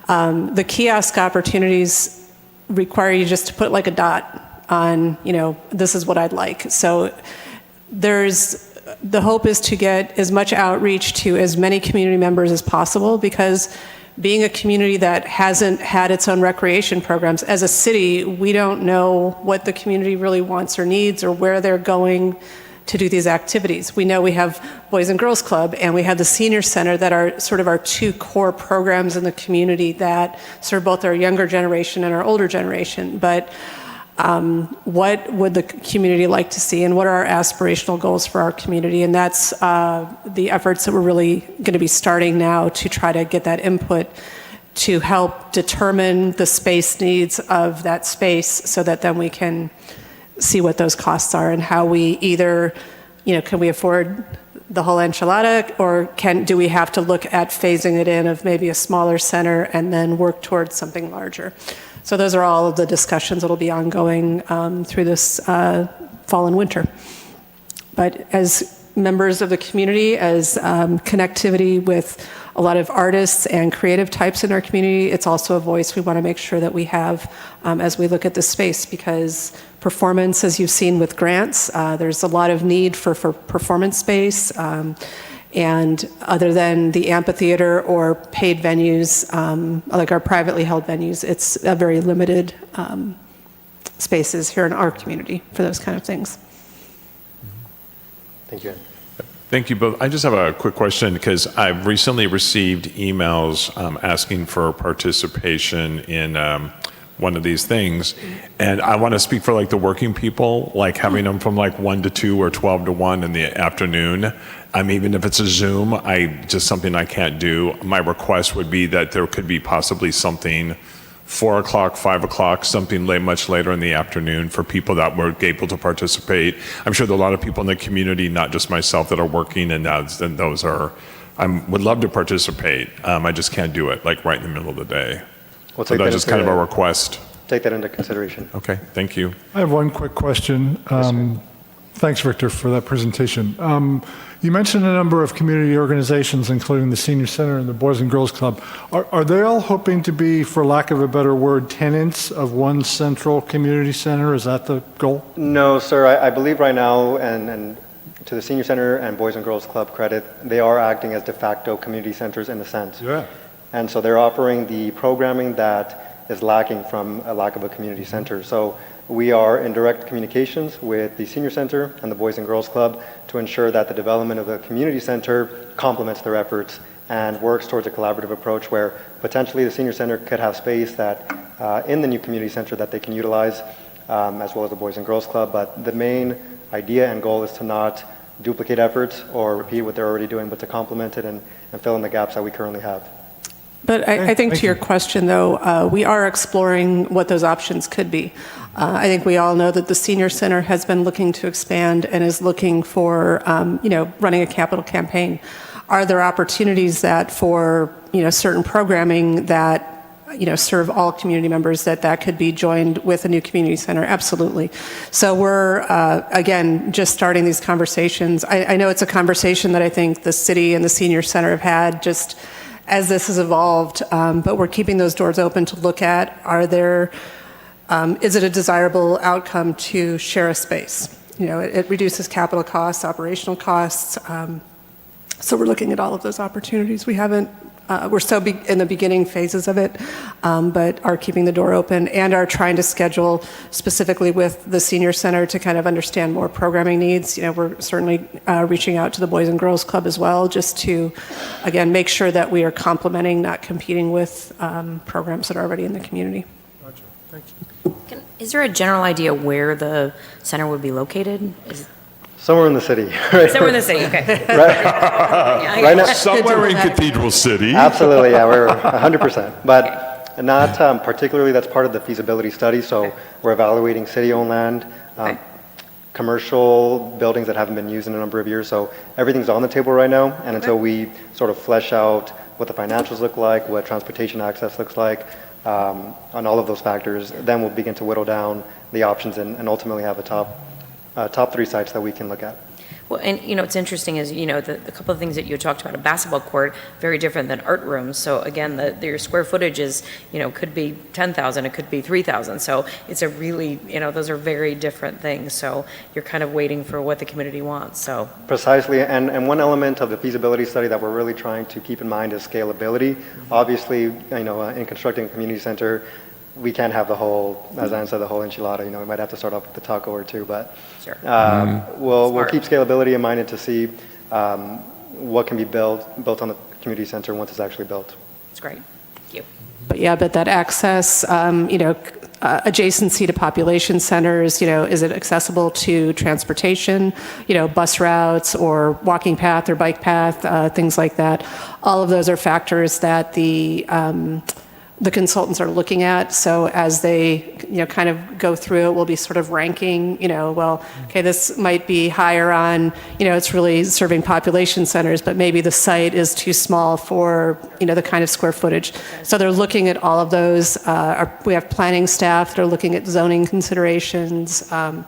The kiosk opportunities require you just to put like a dot on, this is what I'd like. So the hope is to get as much outreach to as many community members as possible, because being a community that hasn't had its own recreation programs, as a city, we don't know what the community really wants or needs, or where they're going to do these activities. We know we have Boys and Girls Club, and we have the Senior Center that are sort of our two core programs in the community that serve both our younger generation and our older generation. But what would the community like to see, and what are our aspirational goals for our community? And that's the efforts that we're really going to be starting now to try to get that input to help determine the space needs of that space, so that then we can see what those costs are and how we either, can we afford the whole enchilada, or do we have to look at phasing it in of maybe a smaller center and then work towards something larger? So those are all of the discussions that will be ongoing through this fall and winter. But as members of the community, as connectivity with a lot of artists and creative types in our community, it's also a voice we want to make sure that we have as we look at this space, because performance, as you've seen with grants, there's a lot of need for performance space. And other than the amphitheater or paid venues, like our privately held venues, it's a very limited spaces here in our community for those kind of things. Thank you. Thank you both. I just have a quick question, because I've recently received emails asking for participation in one of these things, and I want to speak for like the working people, like having them from like 1 to 2 or 12 to 1 in the afternoon. Even if it's a Zoom, just something I can't do. My request would be that there could be possibly something 4 o'clock, 5 o'clock, something much later in the afternoon for people that were able to participate. I'm sure there are a lot of people in the community, not just myself, that are working, and those are, I would love to participate. I just can't do it like right in the middle of the day. We'll So take that's that just kind of into- a request. Take that into consideration. Okay, thank you. I have one quick question. Thanks, Victor, for that presentation. You mentioned a number of community organizations, including the Senior Center and the Boys and Girls Club. Are they all hoping to be, for lack of a better word, tenants of one central community center? Is that the goal? No, sir. I believe right now, and to the Senior Center and Boys and Girls Club credit, they are acting as de facto community centers in a sense. Yeah. And so they're offering the programming that is lacking from a lack of a community center. So we are in direct communications with the Senior Center and the Boys and Girls Club to ensure that the development of the community center complements their efforts and works towards a collaborative approach where potentially the Senior Center could have space that in the new community center that they can utilize, as well as the Boys and Girls Club. But the main idea and goal is to not duplicate efforts or repeat what they're already doing, but to complement it and fill in the gaps that we currently have. But I think to your question, though, we are exploring what those options could be. I think we all know that the Senior Center has been looking to expand and is looking for, running a capital campaign. Are there opportunities that for, certain programming that, serve all community members, that could be joined with a new community center? Absolutely. So we're, again, just starting these conversations. I know it's a conversation that I think the city and the Senior Center have had just as this has evolved, but we're keeping those doors open to look at, is it a desirable outcome to share a space? It reduces capital costs, operational costs, so we're looking at all of those opportunities. We're still in the beginning phases of it, but are keeping the door open and are trying to schedule specifically with the Senior Center to kind of understand more programming needs. We're certainly reaching out to the Boys and Girls Club as well, just to, again, make sure that we are complementing, not competing with programs that are already in the community. Gotcha. Thank you. Is there a general idea where the center would be located? Somewhere in the city. Somewhere in the city, okay. Right now, Somewhere in Cathedral City. absolutely, yeah, we're 100%. But not particularly, that's part of the feasibility study. So we're evaluating city-owned land, commercial buildings that haven't been used in a number of years. So everything's on the table right now. And until we sort of flesh out what the financials look like, what transportation access looks like, on all of those factors, then we'll begin to whittle down the options and ultimately have a top 3 sites that we can look at. Well, and it's interesting is, the couple of things that you talked about, a basketball court, very different than art rooms. So again, your square footage is, could be 10,000, it could be 3,000. So it's a really, those are very different things. So you're kind of waiting for what the community wants, so. Precisely, and one element of the feasibility study that we're really trying to keep in mind is scalability. Obviously, in constructing a community center, we can't have the whole, as Ann said, the whole enchilada. We might have to start off with the taco or two, but sure. We'll keep scalability in mind and to see what can be built on the community center once it's actually built. That's great. Thank you. But that access, adjacency to population centers, is it accessible to transportation, bus routes or walking path or bike path, things like that. All of those are factors that the consultants are looking at. So as they, kind of go through it, we'll be sort of ranking, this might be higher on, it's really serving population centers, but maybe the site is too small for, the kind of square footage. So they're looking at all of those. We have planning staff that are looking at zoning considerations, all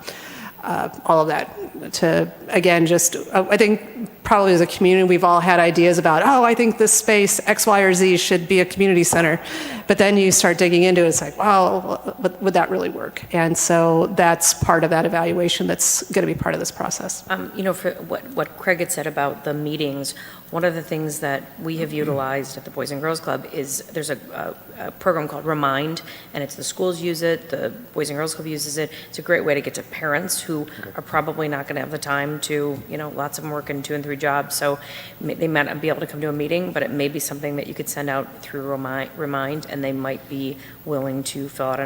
of that to, again, just, I think probably as a community, we've all had ideas about, I think this space, X, Y, or Z should be a community center. But then you start digging into it, it's like, would that really work? And so that's part of that evaluation that's going to be part of this process. For what Craig had said about the meetings, one of the things that we have utilized at the Boys and Girls Club is there's a program called Remind, and it's the schools use it, the Boys and Girls Club uses it. It's a great way to get to parents who are probably not going to have the time to, lots of them working 2 and 3 jobs, so they might not be able to come to a meeting, but it may be something that you could send out through Remind, and they might be willing to fill out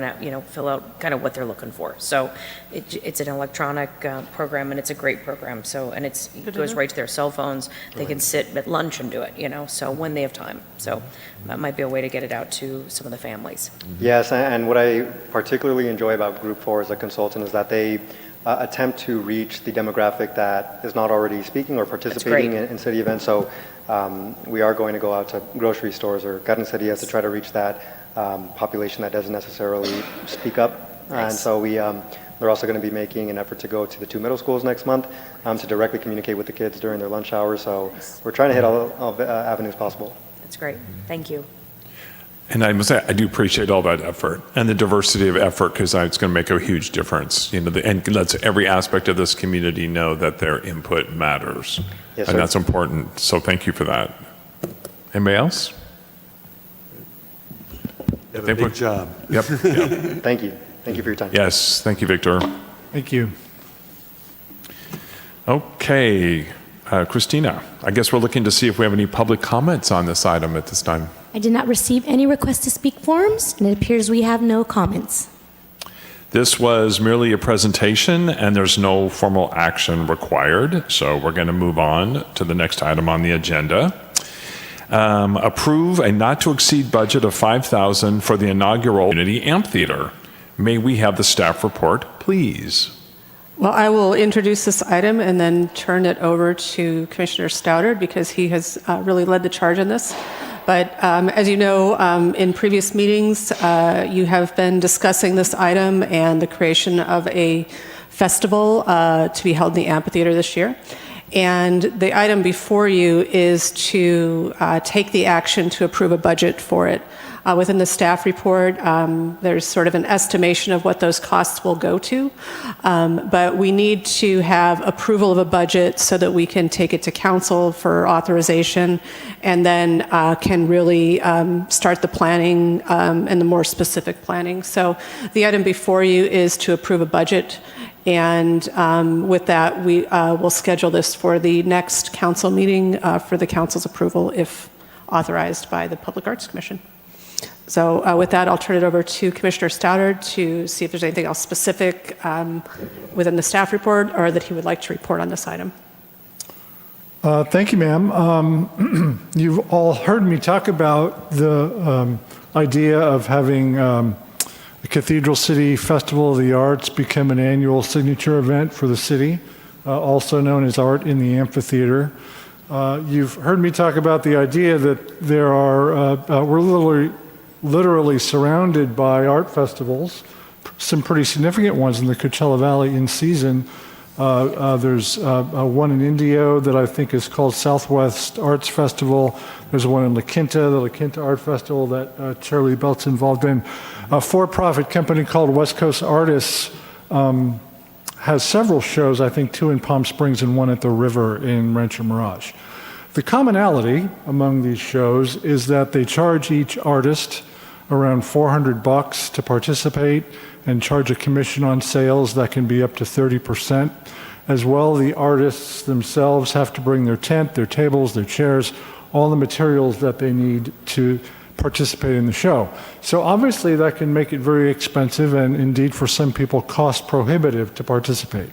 kind of what they're looking for. So it's an electronic program, and it's a great program. So, and it goes right to their cell phones. They can sit at lunch and do it, so when they have time. So that might be a way to get it out to some of the families. Yes, and what I particularly enjoy about Group 4 as a consultant is that they attempt to reach the demographic that is not already speaking or participating in city events. So we are going to go out to grocery stores or carnicerias to try to reach that population that doesn't necessarily speak up. Nice. And so They're also going to be making an effort to go to the 2 middle schools next month to directly communicate with the kids during their lunch hour. So we're trying to hit all avenues possible. That's great. Thank you. And I must say, I do appreciate all that effort and the diversity of effort, because it's going to make a huge difference. And lets every aspect of this community know that their input matters. Yes, and sir. that's important. So thank you for that. Anybody else? You have a big job. Yep. Thank you. Thank you for your time. Yes. Thank you, Victor. Thank you. Okay. Christina, I guess we're looking to see if we have any public comments on this item at this time. I did not receive any requests to speak forms, and it appears we have no comments. This was merely a presentation, and there's no formal action required. So we're going to move on to the next item on the agenda. Approve a not-to-exceed budget of $5,000 for the inaugural community amphitheater. May we have the staff report, please? Well, I will introduce this item and then turn it over to Commissioner Stoudard, because he has really led the charge in this. But as you know, in previous meetings, you have been discussing this item and the creation of a festival to be held in the amphitheater this year. And the item before you is to take the action to approve a budget for it. Within the staff report, there's sort of an estimation of what those costs will go to. But we need to have approval of a budget so that we can take it to council for authorization, and then can really start the planning and the more specific planning. So the item before you is to approve a budget. And with that, we will schedule this for the next council meeting for the council's approval if authorized by the Public Arts Commission. So with that, I'll turn it over to Commissioner Stoudard to see if there's anything else specific within the staff report or that he would like to report on this item. Thank you, ma'am. You've all heard me talk about the idea of having the Cathedral City Festival of the Arts become an annual signature event for the city, also known as Art in the Amphitheater. You've heard me talk about the idea that there are, we're literally surrounded by art festivals, some pretty significant ones in the Coachella Valley in season. There's one in Indio that I think is called Southwest Arts Festival. There's one in La Quinta, the La Quinta Art Festival that Charlie Belt's involved in. A for-profit company called West Coast Artists has several shows, I think 2 in Palm Springs and 1 at the river in Rancho Mirage. The commonality among these shows is that they charge each artist around $400 to participate and charge a commission on sales that can be up to 30%. As well, the artists themselves have to bring their tent, their tables, their chairs, all the materials that they need to participate in the show. So obviously that can make it very expensive and indeed for some people cost prohibitive to participate.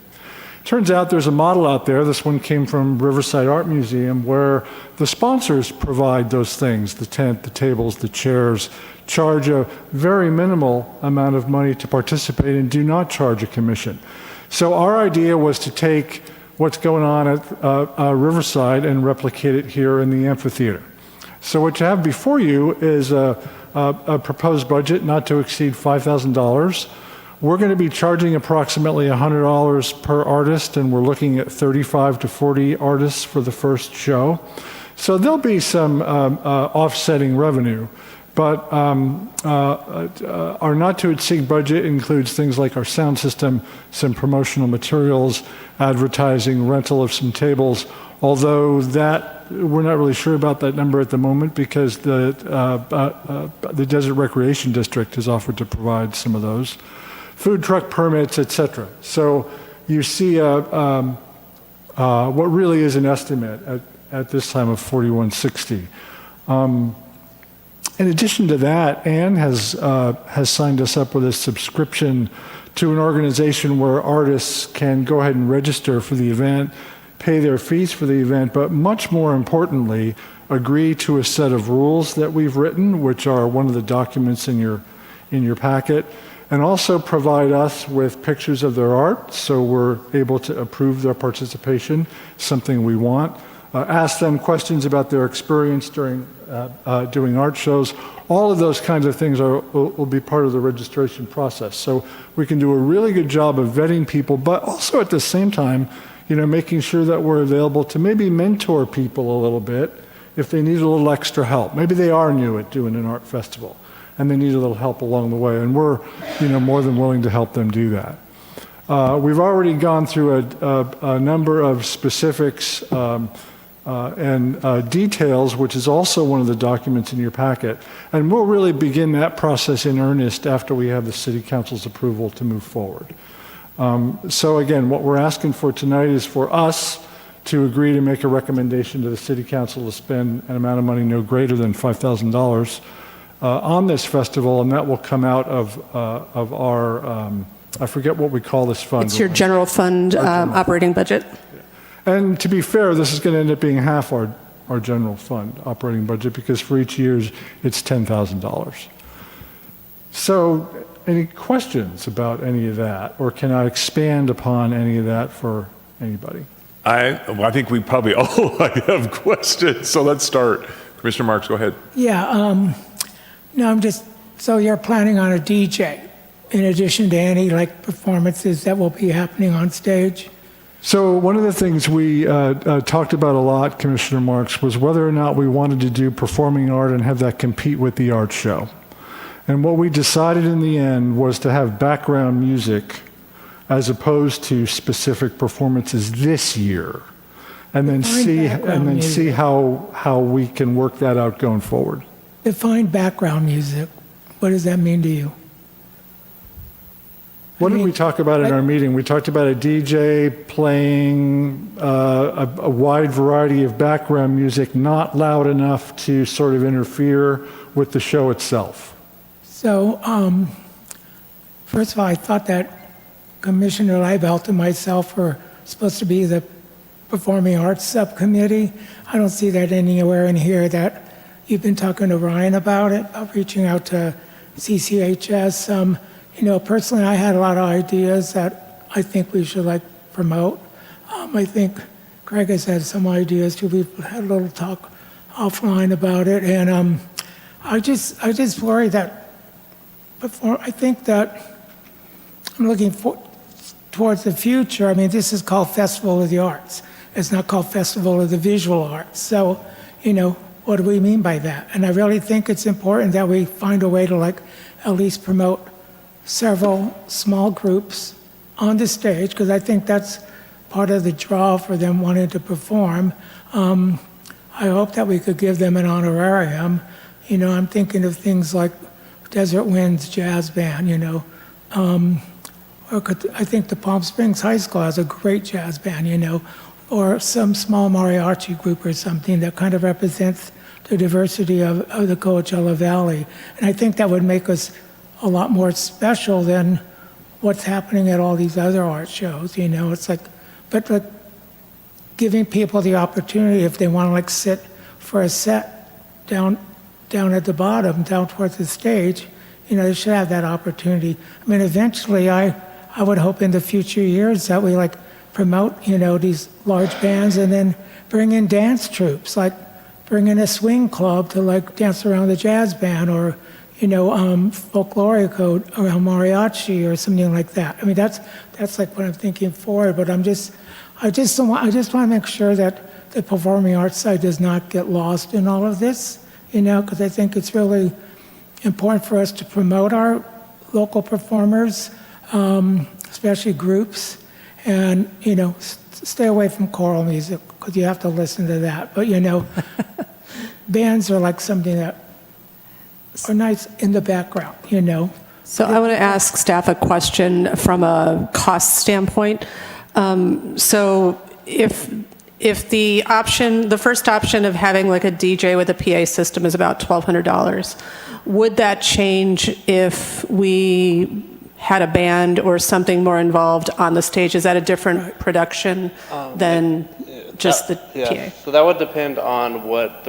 Turns out there's a model out there, this one came from Riverside Art Museum, where the sponsors provide those things, the tent, the tables, the chairs, charge a very minimal amount of money to participate and do not charge a commission. So our idea was to take what's going on at Riverside and replicate it here in the amphitheater. So what you have before you is a proposed budget not to exceed $5,000. We're going to be charging approximately $100 per artist, and we're looking at 35 to 40 artists for the first show. So there'll be some offsetting revenue. But our not-to-exceed budget includes things like our sound system, some promotional materials, advertising, rental of some tables, although that we're not really sure about that number at the moment because the Desert Recreation District has offered to provide some of those. Food truck permits, etc. So you see what really is an estimate at this time of $4,160. In addition to that, Anne has signed us up with a subscription to an organization where artists can go ahead and register for the event, pay their fees for the event, but much more importantly, agree to a set of rules that we've written, which are one of the documents in your packet, and also provide us with pictures of their art, so we're able to approve their participation, something we want. ask them questions about their experience during doing art shows. All of those kinds of things will be part of the registration process. So we can do a really good job of vetting people, but also at the same time, making sure that we're available to maybe mentor people a little bit if they need a little extra help. Maybe they are new at doing an art festival and they need a little help along the way, and we're more than willing to help them do that. We've already gone through a number of specifics and details, which is also one of the documents in your packet. And we'll really begin that process in earnest after we have the City Council's approval to move forward. So again, what we're asking for tonight is for us to agree to make a recommendation to the City Council to spend an amount of money no greater than $5,000 on this festival, and that will come out of our, I forget what we call this fund. It's your general fund operating budget. And to be fair, this is going to end up being half our general fund operating budget, because for each year it's $10,000. So any questions about any of that, or can I expand upon any of that for anybody? I think we probably all have questions, so let's start. Commissioner Marks, go ahead. Yeah, no, so you're planning on a DJ in addition to any performances that will be happening on stage? So one of the things we talked about a lot, Commissioner Marks, was whether or not we wanted to do performing art and have that compete with the art show. And what we decided in the end was to have background music as opposed to specific performances this year, and then see how we can work that out going forward. Define background music. What does that mean to you? What did we talk about in our meeting? We talked about a DJ playing a wide variety of background music, not loud enough to sort of interfere with the show itself. So, first of all, I thought that Commissioner Leibelt and myself were supposed to be the Performing Arts Subcommittee. I don't see that anywhere in here that you've been talking to Ryan about it, about reaching out to CCHS. Personally, I had a lot of ideas that I think we should promote. I think Craig has had some ideas too. We've had a little talk offline about it, and I just worry that I think that I'm looking towards the future. I mean, this is called Festival of the Arts. It's not called Festival of the Visual Arts. So, what do we mean by that? And I really think it's important that we find a way to at least promote several small groups on the stage, because I think that's part of the draw for them wanting to perform. I hope that we could give them an honorarium. I'm thinking of things like Desert Winds Jazz Band, I think the Palm Springs High School has a great jazz band, or some small mariachi group or something that kind of represents the diversity of the Coachella Valley. And I think that would make us a lot more special than what's happening at all these other art shows. It's but giving people the opportunity, if they want to sit for a set down at the bottom, down towards the stage, they should have that opportunity. I mean, eventually, I would hope in the future years that we promote, these large bands, and then bring in dance troupes, bring in a swing club to dance around the jazz band, or folkloric or mariachi or something like that. I mean, that's what I'm thinking forward. But I just want to make sure that the performing arts side does not get lost in all of this, because I think it's really important for us to promote our local performers, especially groups, and stay away from choral music, because you have to listen to that. But bands are something that are nice in the background, So I want to ask staff a question from a cost standpoint. So if the first option of having a DJ with a PA system is about $1,200, would that change if we had a band or something more involved on the stage? Is that a different production than just the PA? So that would depend on what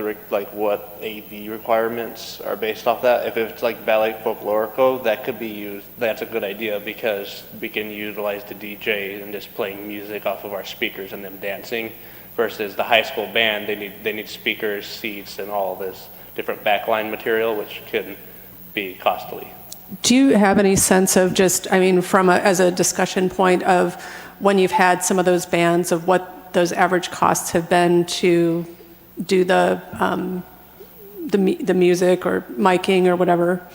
what AV requirements are based off that. If it's ballet folklorico, that could be used. That's a good idea, because we can utilize the DJ and just playing music off of our speakers and them dancing. versus the high school band, they need speakers, seats, and all this different backline material, which can be costly. Do you have any sense of just, I mean, as a discussion point of when you've had some of those bands, of what those average costs have been to do the music or miking or whatever?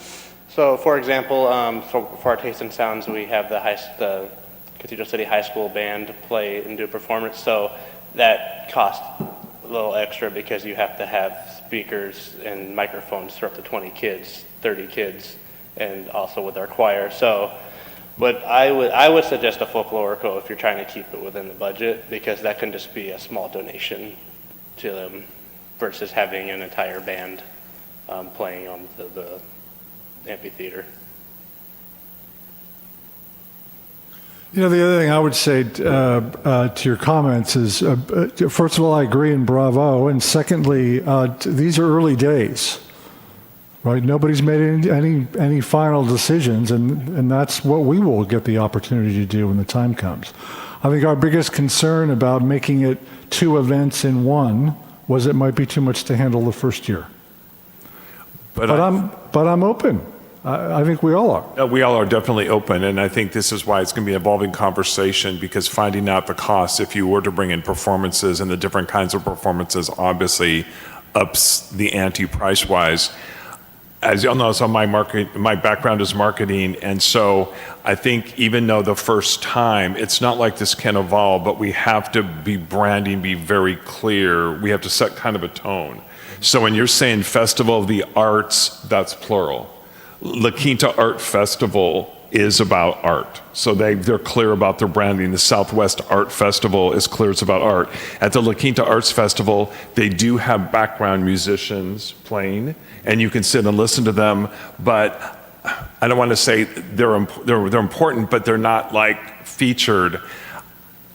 So, for example, for our Taste and Sounds, we have the Cathedral City High School band play and do a performance. So that costs a little extra because you have to have speakers and microphones for up to 20 kids, 30 kids, and also with our choir. So, but I would suggest a folklorico if you're trying to keep it within the budget, because that can just be a small donation to them versus having an entire band playing on the amphitheater. You know, the other thing I would say to your comments is, first of all, I agree and bravo. And secondly, these are early days, right? Nobody's made any final decisions, and that's what we will get the opportunity to do when the time comes. I think our biggest concern about making it 2 events in one was it might be too much to handle the first year. But I'm open. I think we all are. We all are definitely open, and I think this is why it's going to be an evolving conversation, because finding out the costs, if you were to bring in performances and the different kinds of performances, obviously ups the ante price-wise. As you'll know, so my background is marketing, and so I think even though the first time, it's not like this can evolve, but we have to be branding, be very clear. We have to set kind of a tone. So when you're saying Festival of the Arts, that's plural. La Quinta Art Festival is about art. So they're clear about their branding. The Southwest Art Festival is clear it's about art. At the La Quinta Arts Festival, they do have background musicians playing, and you can sit and listen to them, but I don't want to say they're important, but they're not like featured.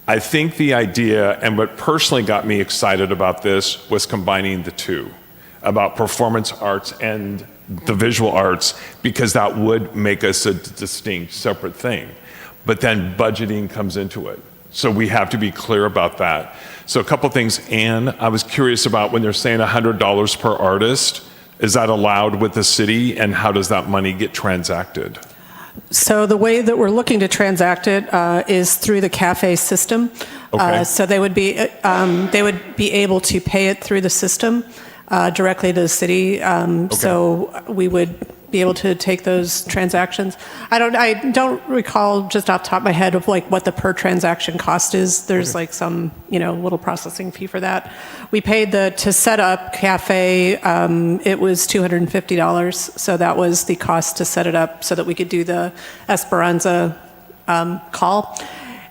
I think the idea, and what personally got me excited about this, was combining the two, about performance arts and the visual arts, because that would make us a distinct, separate thing. But then budgeting comes into it. So we have to be clear about that. So a couple things. Anne, I was curious about when they're saying $100 per artist, is that allowed with the city, and how does that money get transacted? So the way that we're looking to transact it is through the CAFE system. Okay. So they would be able to pay it through the system directly to the city. So we would be able to take those transactions. I don't recall just off the top of my head of like what the per transaction cost is. There's like some, little processing fee for that. We paid to set up Cafe, it was $250. So that was the cost to set it up so that we could do the Esperanza call.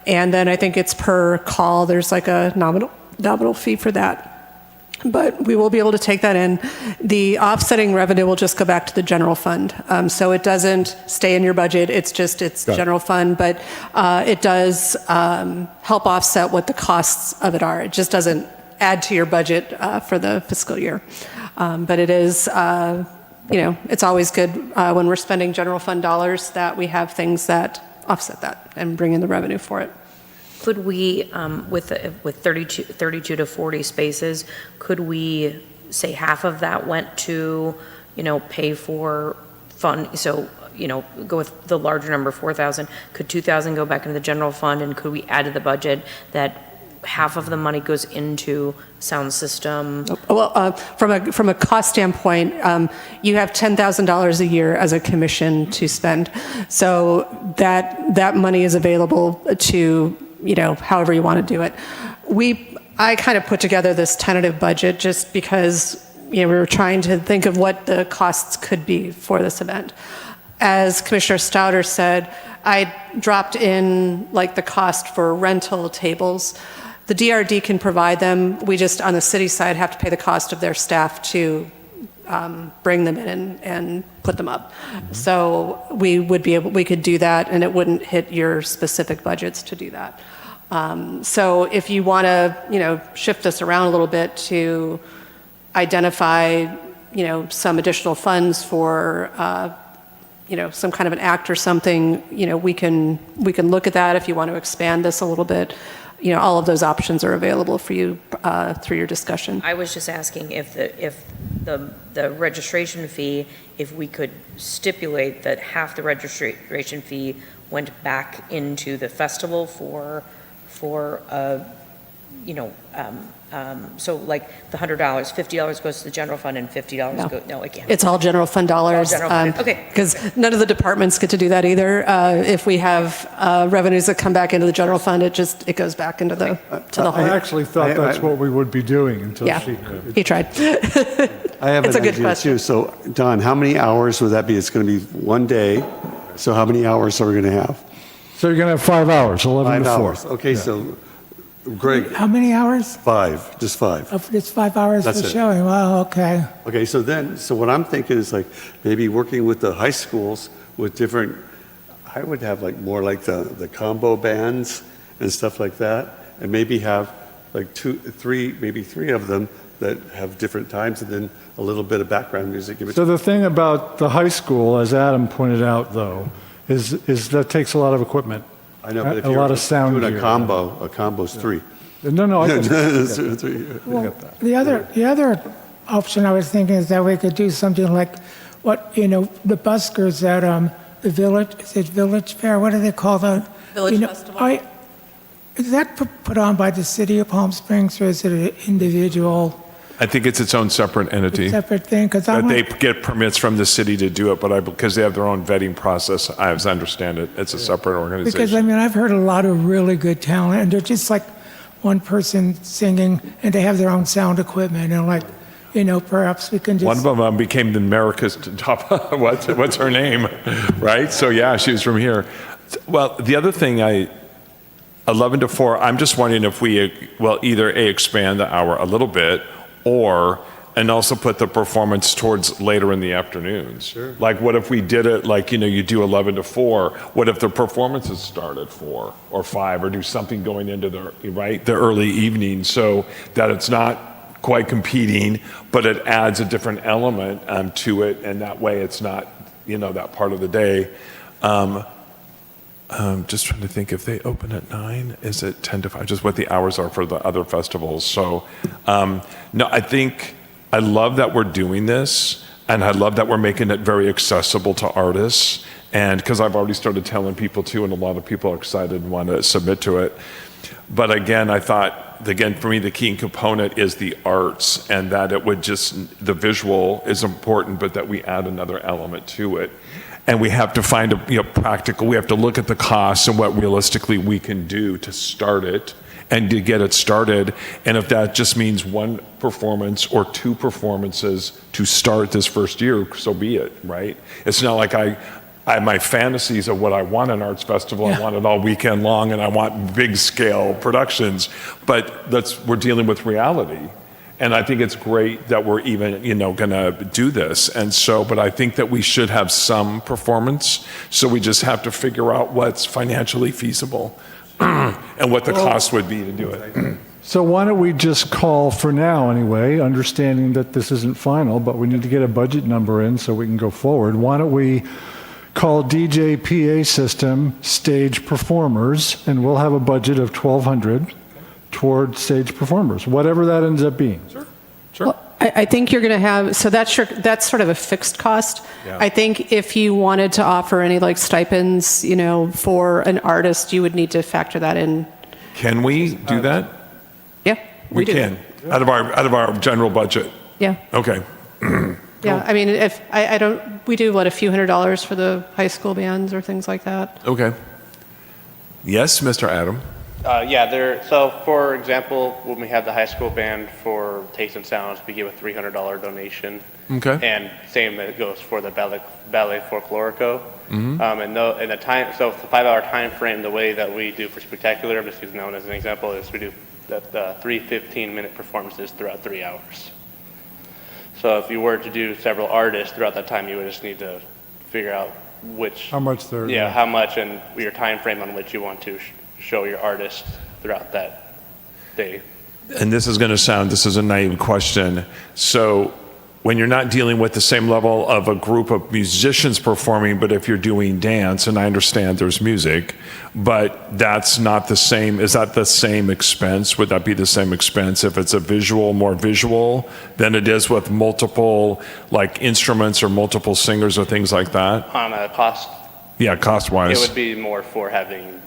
And then I think it's per call. There's like a nominal fee for that. But we will be able to take that in. The offsetting revenue will just go back to the general fund. So it doesn't stay in your budget. It's general fund, but it does help offset what the costs of it are. It just doesn't add to your budget for the fiscal year. But it is, it's always good when we're spending general fund dollars that we have things that offset that and bring in the revenue for it. Could we, with 32 to 40 spaces, could we say half of that went to, pay for fund? So, go with the larger number, 4,000. Could 2,000 go back into the general fund, and could we add to the budget that half of the money goes into sound system? Well, from a cost standpoint, you have $10,000 a year as a commission to spend. So that money is available to, however you want to do it. I kind of put together this tentative budget just because, we were trying to think of what the costs could be for this event. As Commissioner Stouter said, I dropped in like the cost for rental tables. The DRD can provide them. We just, on the city side, have to pay the cost of their staff to bring them in and put them up. So we could do that, and it wouldn't hit your specific budgets to do that. So if you want to, shift this around a little bit to identify, some additional funds for, some kind of an act or something, we can look at that if you want to expand this a little bit. all of those options are available for you through your discussion. I was just asking if the registration fee, if we could stipulate that half the registration fee went back into the festival for so like the $100, $50 goes to the general fund and $50 goes, no, again. It's all general fund dollars. All general fund, okay. Because none of the departments get to do that either. If we have revenues that come back into the general fund, it goes back into the I whole. actually thought that's what we would be doing until Yeah, she. he tried. I have It's an a good idea question. too. So, Don, how many hours would that be? It's going to be one day. So how many hours are we going to have? So you're going to have 5 hours, 11 5 to 4. hours. Okay, so Greg, How many hours? 5, just 5. It's 5 hours That's for it. showing. Wow, okay. Okay, so what I'm thinking is like maybe working with the high schools with different, I would have like more like the combo bands and stuff like that, and maybe have like 2, 3, maybe 3 of them that have different times, and then a little bit of background music. So the thing about the high school, as Adam pointed out, though, is that takes a lot of equipment. I know, but if a you're lot of sound doing gear. a combo's 3. No, I get Well, the other option I was thinking is that we could do something like the buskers at the village. Is it Village Fair? What do they call the Village Festival? Is that put on by the city of Palm Springs, or is it an individual I think it's its own separate entity. separate thing? Because But they get permits from the city to do it, but because they have their own vetting process, as I understand it, it's a separate organization. because I've heard a lot of really good talent, and they're just like one person singing, and they have their own sound equipment, and perhaps we can just. One of them became the America's top, what's her name, right? So yeah, she was from here. Well, the other thing 11 to 4, I'm just wondering if we, either expand the hour a little bit, and also put the performance towards later in the afternoons. Sure. Like what if we did it like, you do 11 to 4, what if the performances start at 4 or 5, or do something going into the early evening, so that it's not quite competing, but it adds a different element to it, and that way it's not, that part of the day. Just trying to think, if they open at 9, is it 10 to 5? Just what the hours are for the other festivals. So, no, I love that we're doing this, and I love that we're making it very accessible to artists. And because I've already started telling people too, and a lot of people are excited and want to submit to it. But again, I thought, for me, the key component is the arts, and that it would the visual is important, but that we add another element to it. And we have to find practical, we have to look at the costs and what realistically we can do to start it and to get it started. And if that just means 1 performance or 2 performances to start this first year, so be it, right? It's not like I my fantasies of what I want in Arts Festival, I want it all weekend long, and I want big scale productions, but we're dealing with reality. And I think it's great that we're even, going to do this. And so, but I think that we should have some performance. So we just have to figure out what's financially feasible and what the cost would be to do it. So why don't we just call for now anyway, understanding that this isn't final, but we need to get a budget number in so we can go forward. Why don't we call DJ PA System stage performers, and we'll have a budget of $1,200 toward stage performers, whatever that ends up being. Sure. Well, I think you're going to have, so that's sort of a fixed cost. Yeah. I think if you wanted to offer any like stipends, for an artist, you would need to factor that in. Can we do that? Yeah, We do. can, out of our general budget. Yeah, Okay. yeah. I mean, if we do a few $100s for the high school bands or things like that. Okay. Yes, Mr. Adam? So for example, when we have the high school band for Taste and Sounds, we give a $300 donation. Okay. And same that goes for the Ballet Folklorico. Mm-hmm. And the time, so the 5-hour time frame, the way that we do for Spectacular, I'm just using that one as an example, is we do 3 15-minute performances throughout 3 hours. So if you were to do several artists throughout that time, you would just need to figure out How much they're. how much and your time frame on which you want to show your artist throughout that day. And this is a naive question. So when you're not dealing with the same level of a group of musicians performing, but if you're doing dance, and I understand there's music, but that's not the same, is that the same expense? Would that be the same expense if it's a visual, more visual than it is with multiple like instruments or multiple singers or things like that? On a cost, Yeah, cost-wise. it would be more for having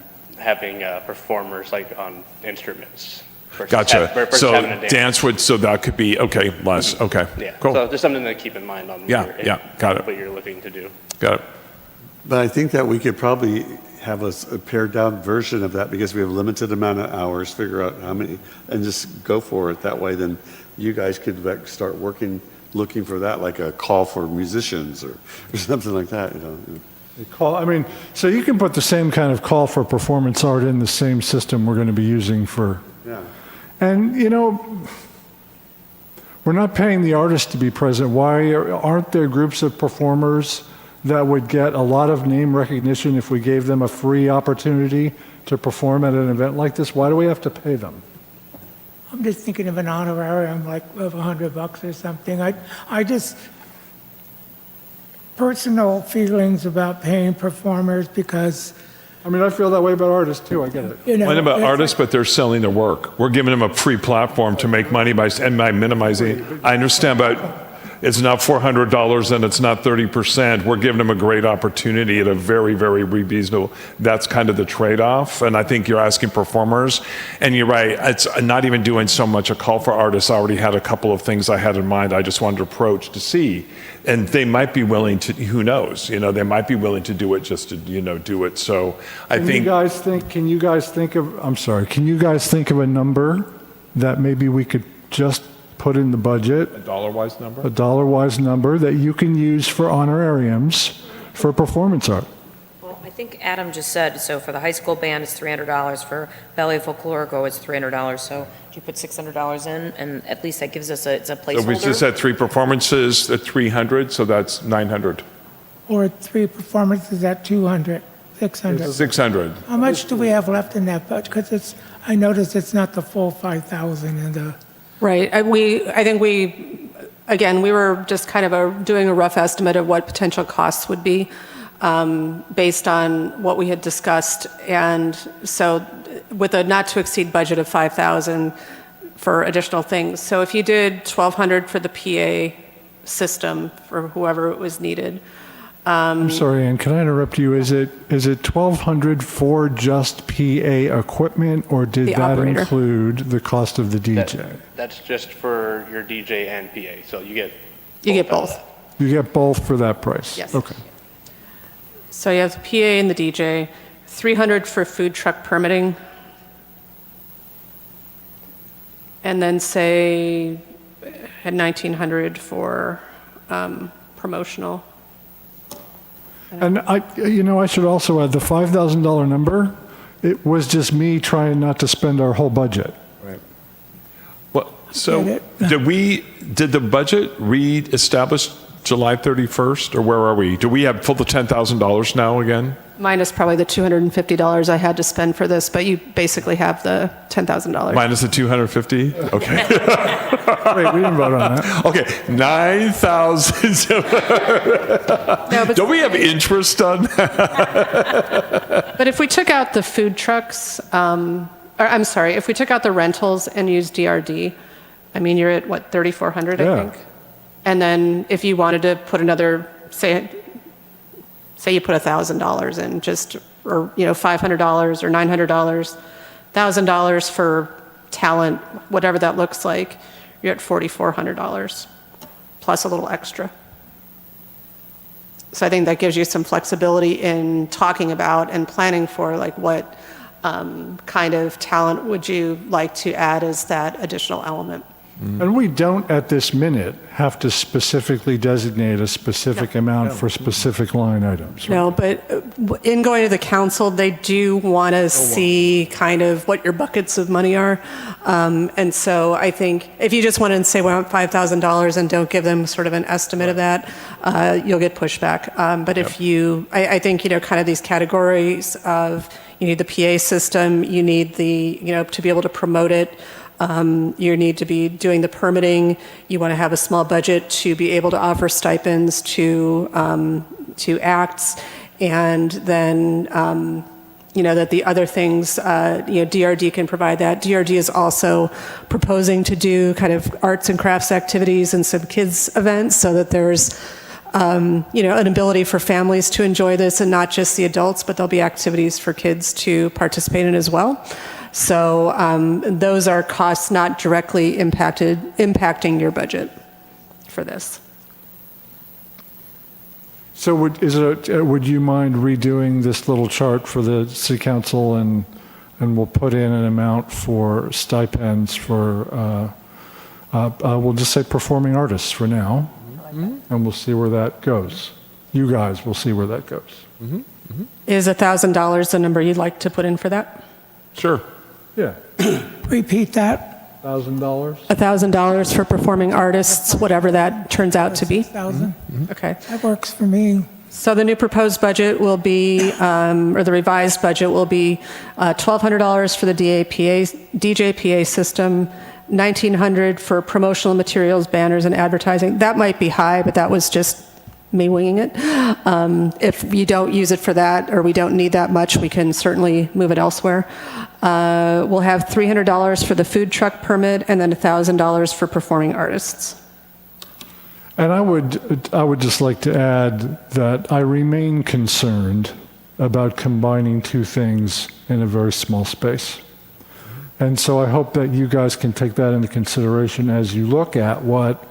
performers like on instruments. versus Gotcha. versus So having a dance. dance would, so that could be, okay, less, okay. Yeah, Cool. so just something to keep in mind on Got it. what you're looking to do. Got it. But I think that we could probably have a pared-down version of that because we have a limited amount of hours, figure out how many, and just go for it that way. Then you guys could start looking for that, like a call for musicians or something like that, you know. So you can put the same kind of call for performance art in the same system we're going to be using for. Yeah. And, you know, we're not paying the artist to be present. Why aren't there groups of performers that would get a lot of name recognition if we gave them a free opportunity to perform at an event like this? Why do we have to pay them? I'm just thinking of an honorarium like of $100 or something. I just, personal feelings about paying performers because, I mean, I feel that way about artists too, I get it. you know. What about it's artists, but they're selling their work? We're giving them a free platform to make money by minimizing. I understand, but it's not $400 and it's not 30%. We're giving them a great opportunity at a very, very reasonable. That's kind of the trade-off. And I think you're asking performers, and you're right. It's not even doing so much a call for artists. I already had a couple of things I had in mind. I just wanted to approach to see, and they might be willing to. Who knows? You know, they might be willing to do it just to do it. So I Can think. you guys think of a number that maybe we could just put in the budget? A dollar-wise number? A dollar-wise number that you can use for honorariums for performance art. Well, I think Adam just said, so for the high school band, it's $300. For Ballet Folklorico, it's $300. So you put $600 in, and at least that gives us it's a placeholder. So we just had 3 performances at 300, so that's 900. Or 3 performances at 200, 600. 600. How much do we have left in that budget? Because I noticed it's not the full 5,000 in the. Right. I think we were just kind of doing a rough estimate of what potential costs would be based on what we had discussed. And so with a not to exceed budget of 5,000 for additional things. So if you did 1,200 for the PA system for whoever it was needed. I'm sorry, Ann, can I interrupt you? Is it 1,200 for just PA equipment, or did The that operator. include the cost of the DJ? That's just for your DJ and PA, so you get. You get out of both. that. You get both for that price? Yes. Okay. So you have the PA and the DJ, 300 for food truck permitting. And then say at 1,900 for promotional. And I should also add the $5,000 number. It was just me trying not to spend our whole budget. Right. Well, so Get did the budget re-establish July 31st, or where are we? Do we have full the $10,000 now again? Minus probably the $250 I had to spend for this, but you basically have the $10,000. Minus the 250? Okay. Wait, we didn't vote on that. Okay, 9,000. No, but, Don't we have interest on that? but if we took out the food trucks, if we took out the rentals and used DRD, I mean, you're at what, 3,400, Yeah. I think? And then if you wanted to put another, say you put $1,000 in, just, or $500 or $900, $1,000 for talent, whatever that looks like, you're at $4,400 plus a little extra. So I think that gives you some flexibility in talking about and planning for like what kind of talent would you like to add as that additional element. And we don't, at this minute, have to specifically designate a specific amount for specific line items. Right? No, but in going to the council, they do want to see kind of what your buckets of money are. And so I think if you just want to say, we want $5,000 and don't give them sort of an estimate of that, you'll get pushback. But if I think, kind of these categories of, You need the PA system, you need to be able to promote it. You need to be doing the permitting. You want to have a small budget to be able to offer stipends to acts, and then that the other things, DRD can provide that. DRD is also proposing to do kind of arts and crafts activities and some kids events, so that there's an ability for families to enjoy this, and not just the adults, but there'll be activities for kids to participate in as well. So those are costs not directly impacting your budget for this. So would you mind redoing this little chart for the city council, and we'll put in an amount for stipends for, we'll just say performing artists for now, and we'll see where that goes. You guys will see where that goes. Is $1,000 the number you'd like to put in for that? Sure. Yeah. Repeat that. $1,000? $1,000 for performing artists, whatever that turns out to be. 1,000. Okay. That works for me. So the new proposed budget will be, or the revised budget will be $1,200 for the DJ PA system, $1,900 for promotional materials, banners, and advertising. That might be high, but that was just me winging it. If you don't use it for that, or we don't need that much, we can certainly move it elsewhere. We'll have $300 for the food truck permit, and then $1,000 for performing artists. And I would just like to add that I remain concerned about combining two things in a very small space. And so I hope that you guys can take that into consideration as you look at what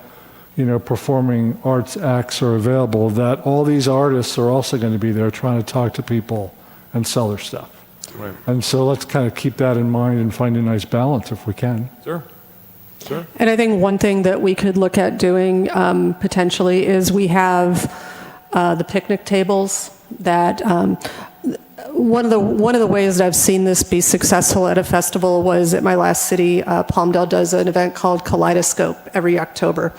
performing arts acts are available, that all these artists are also going to be there trying to talk to people and sell their stuff. Right. And so let's kind of keep that in mind and find a nice balance if we can. Sure. Sure. And I think one thing that we could look at doing potentially is we have the picnic tables that one of the ways that I've seen this be successful at a festival was at my last city. Palmdale does an event called Kaleidoscope every October.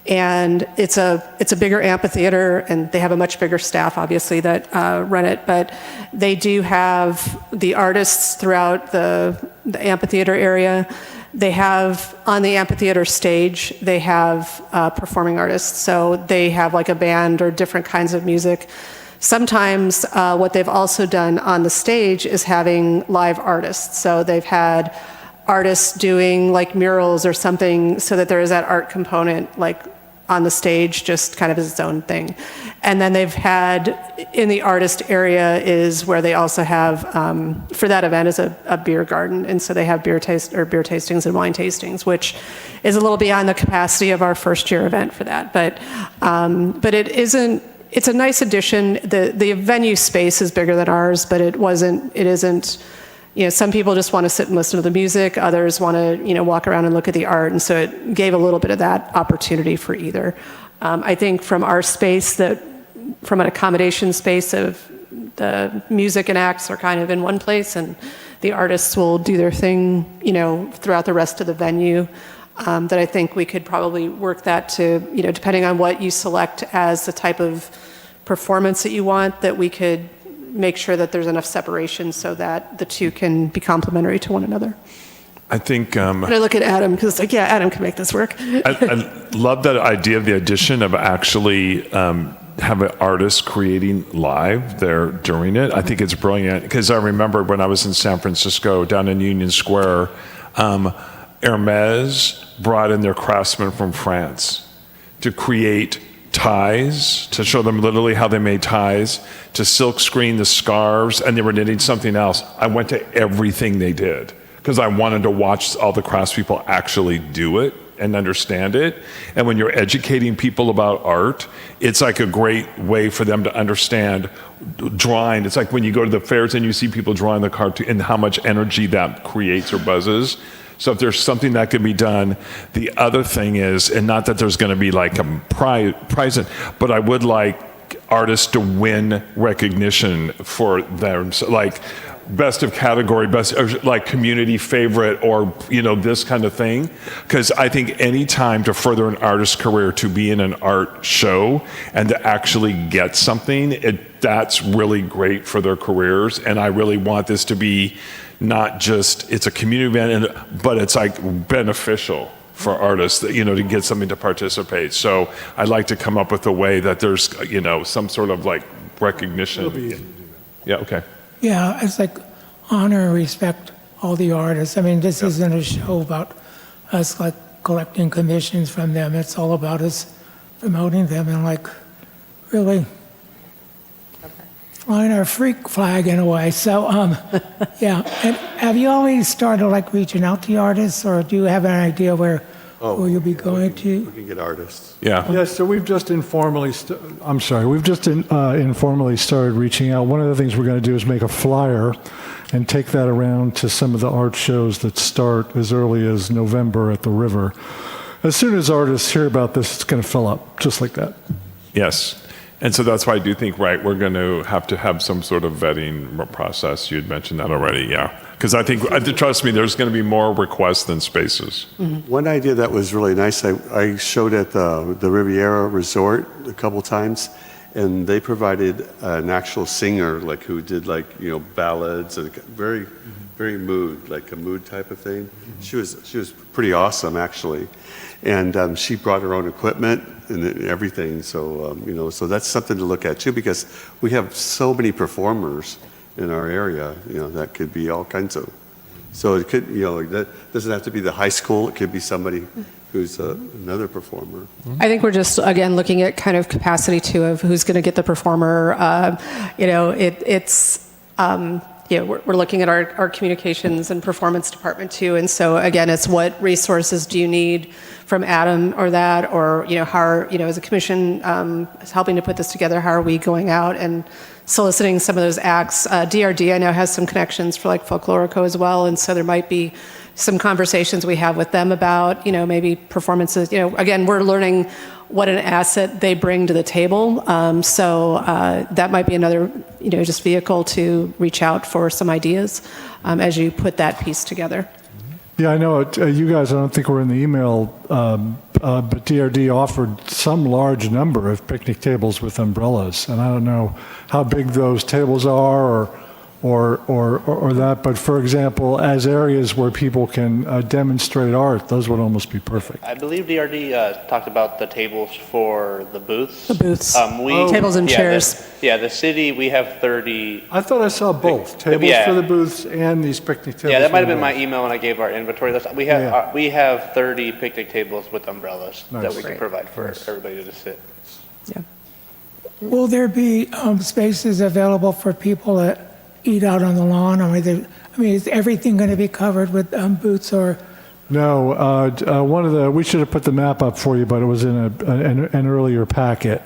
And it's a bigger amphitheater, and they have a much bigger staff, obviously, that run it. But they do have the artists throughout the amphitheater area. They have, on the amphitheater stage, they have performing artists. So they have like a band or different kinds of music. Sometimes what they've also done on the stage is having live artists. So they've had artists doing like murals or something, so that there is that art component like on the stage, just kind of as its own thing. And then they've had, in the artist area is where they also have, for that event, is a beer garden. And so they have beer tastings and wine tastings, which is a little beyond the capacity of our first year event for that. But it isn't, it's a nice addition. The venue space is bigger than ours, but it isn't, some people just want to sit and listen to the music. Others want to, walk around and look at the art. And so it gave a little bit of that opportunity for either. I think from our space, from an accommodation space of the music and acts are kind of in one place, and the artists will do their thing, throughout the rest of the venue. That I think we could probably work that to, depending on what you select as the type of performance that you want, that we could make sure that there's enough separation so that the two can be complementary to one another. I think... And I look at Adam, because Adam can make this work. I love that idea of the addition of actually have an artist creating live there during it. I think it's brilliant, because I remember when I was in San Francisco, down in Union Square, Hermes brought in their craftsmen from France to create ties, to show them literally how they made ties, to silk screen the scarves, and they were knitting something else. I went to everything they did because I wanted to watch all the craftspeople actually do it and understand it. And when you're educating people about art, it's like a great way for them to understand drawing. It's like when you go to the fairs and you see people drawing the cartoon and how much energy that creates or buzzes. So if there's something that could be done, the other thing is, and not that there's going to be like a prize, but I would like artists to win recognition for them, so, like best of category, best, or like community favorite, or this kind of thing. Because I think any time to further an artist's career, to be in an art show and to actually get something, that's really great for their careers. And I really want this to be not just, it's a community event, but it's like beneficial for artists, to get something to participate. So I'd like to come up with a way that there's, some sort of like recognition. It'll be easy to do that. Yeah, okay. Yeah, it's like honor and respect all the artists. I mean, this isn't a show about us like collecting commissions from them. It's all about us promoting them and like really flying our freak flag in a way. So, yeah. And have you always started like reaching out to the artists, or do you have an idea where you'll be going to? We can get artists. Yeah. Yeah, so we've just informally, informally started reaching out. One of the things we're going to do is make a flyer and take that around to some of the art shows that start as early as November at the river. As soon as artists hear about this, it's going to fill up, just like that. Yes. And so that's why I do think, right, we're going to have some sort of vetting process. You had mentioned that already, yeah. Because I think, trust me, there's going to be more requests than spaces. Mm-hmm. One idea that was really nice, I showed at the Riviera Resort a couple times, and they provided an actual singer, like who did ballads and very, very mood, like a mood type of thing. She was pretty awesome, actually. And she brought her own equipment and everything. So, so that's something to look at too, because we have so many performers in our area, that could be all kinds of. So it could, that doesn't have to be the high school. It could be somebody who's another performer. I think we're just, again, looking at kind of capacity too of who's going to get the performer. We're looking at our communications and performance department too. And so again, it's what resources do you need from Adam or that, or, how, as a commission is helping to put this together, how are we going out and soliciting some of those acts? DRD, I know, has some connections for like Folklorico as well. And so there might be some conversations we have with them about, maybe performances. Again, we're learning what an asset they bring to the table. So that might be another, just vehicle to reach out for some ideas as you put that piece together. Yeah, I know you guys, I don't think were in the email, but DRD offered some large number of picnic tables with umbrellas. And I don't know how big those tables are or that, but for example, as areas where people can demonstrate art, those would almost be perfect. I believe DRD talked about the tables for the booths. The booths. Tables and chairs. The city, we have 30. I thought I saw both, tables for the booths and these picnic tables. Yeah, that might have been my email when I gave our inventory list. We have 30 picnic tables with umbrellas that we can provide for everybody to sit. Yeah. Will there be spaces available for people that eat out on the lawn? Is everything going to be covered with booths or? No, we should have put the map up for you, but it was in an earlier packet.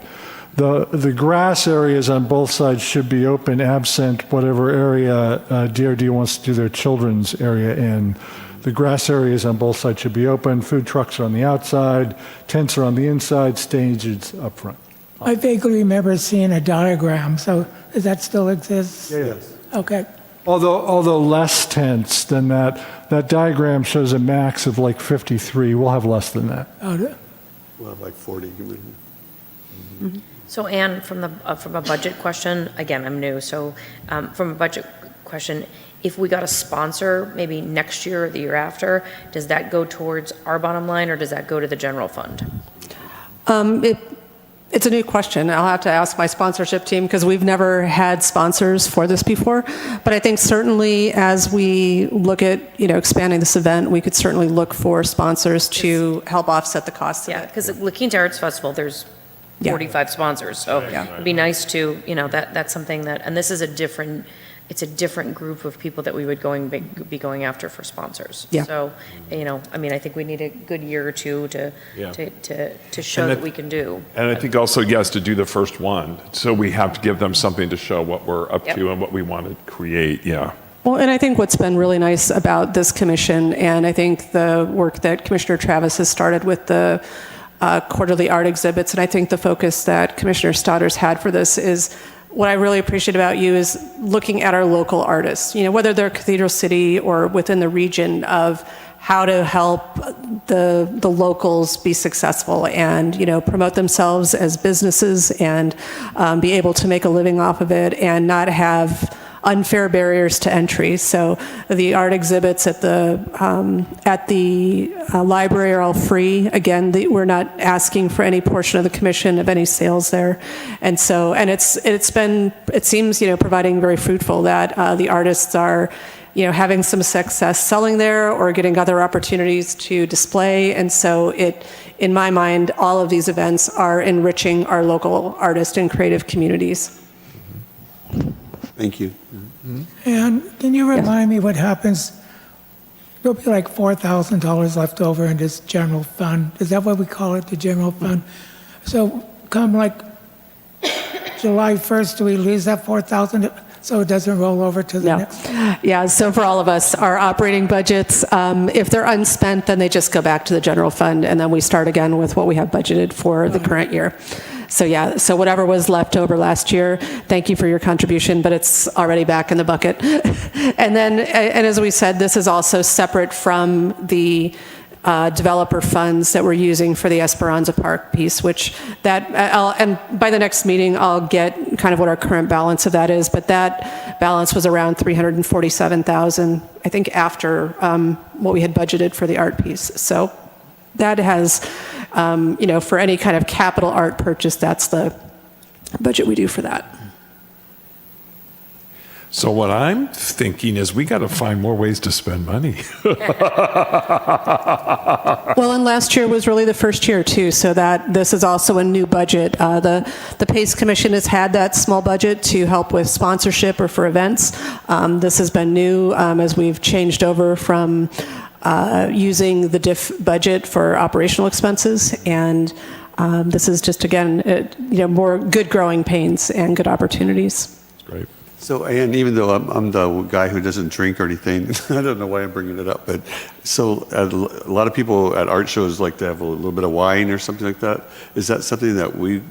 The grass areas on both sides should be open, absent whatever area DRD wants to do their children's area in. The grass areas on both sides should be open. Food trucks are on the outside, tents are on the inside, stages up front. I vaguely remember seeing a diagram, so does that still exist? Yes. Okay. Although less tents than that. That diagram shows a max of like 53. We'll have less than that. We'll have like 40. Mm-hmm. So Anne, from a budget question, again, I'm new, so from a budget question, if we got a sponsor maybe next year or the year after, does that go towards our bottom line or does that go to the general fund? It's a new question. I'll have to ask my sponsorship team because we've never had sponsors for this before. But I think certainly as we look at, expanding this event, we could certainly look for sponsors to help offset the costs of it. Yeah, because at La Quinta Arts Festival, there's 45 sponsors. So it'd be nice to, that's something that, and this is it's a different group of people that we would be going after for sponsors. Yeah. So, I think we need a good year or two to show that we can do. And I think also, yes, to do the first one. So we have to give them something to show what we're up to and what we want to create. Yeah. Well, and I think what's been really nice about this commission, and I think the work that Commissioner Travis has started with the quarterly art exhibits. And I think the focus that Commissioner Stoddard's had for this is what I really appreciate about you is looking at our local artists, whether they're Cathedral City or within the region, of how to help the locals be successful and, promote themselves as businesses and be able to make a living off of it and not have unfair barriers to entry. So the art exhibits at the library are all free. Again, we're not asking for any portion of the commission of any sales there. And so, and it seems, providing very fruitful that the artists are, having some success selling there or getting other opportunities to display. And so in my mind, all of these events are enriching our local artist and creative communities. Thank you. And can you remind me what happens? There'll be like $4,000 left over in this general fund. Is that what we call it, the general fund? So come like July 1st, do we lose that $4,000 so it doesn't roll over to the next? Yeah, so for all of us, our operating budgets, if they're unspent, then they just go back to the general fund, and then we start again with what we have budgeted for the current year. So yeah, so whatever was left over last year, thank you for your contribution, but it's already back in the bucket. And then, and as we said, this is also separate from the developer funds that we're using for the Esperanza Park piece, which and by the next meeting, I'll get kind of what our current balance of that is, but that balance was around $347,000, I think, after what we had budgeted for the art piece. So that has, for any kind of capital art purchase, that's the budget we do for that. So what I'm thinking is we got to find more ways to spend money. Well, and last year was really the first year too, so that this is also a new budget. The PACE Commission has had that small budget to help with sponsorship or for events. This has been new as we've changed over from using the DIF budget for operational expenses, and this is just, again, more good growing pains and good opportunities. Great. So, and even though I'm the guy who doesn't drink or anything, I don't know why I'm bringing it up, but so a lot of people at art shows like to have a little bit of wine or something like that. Is that something that we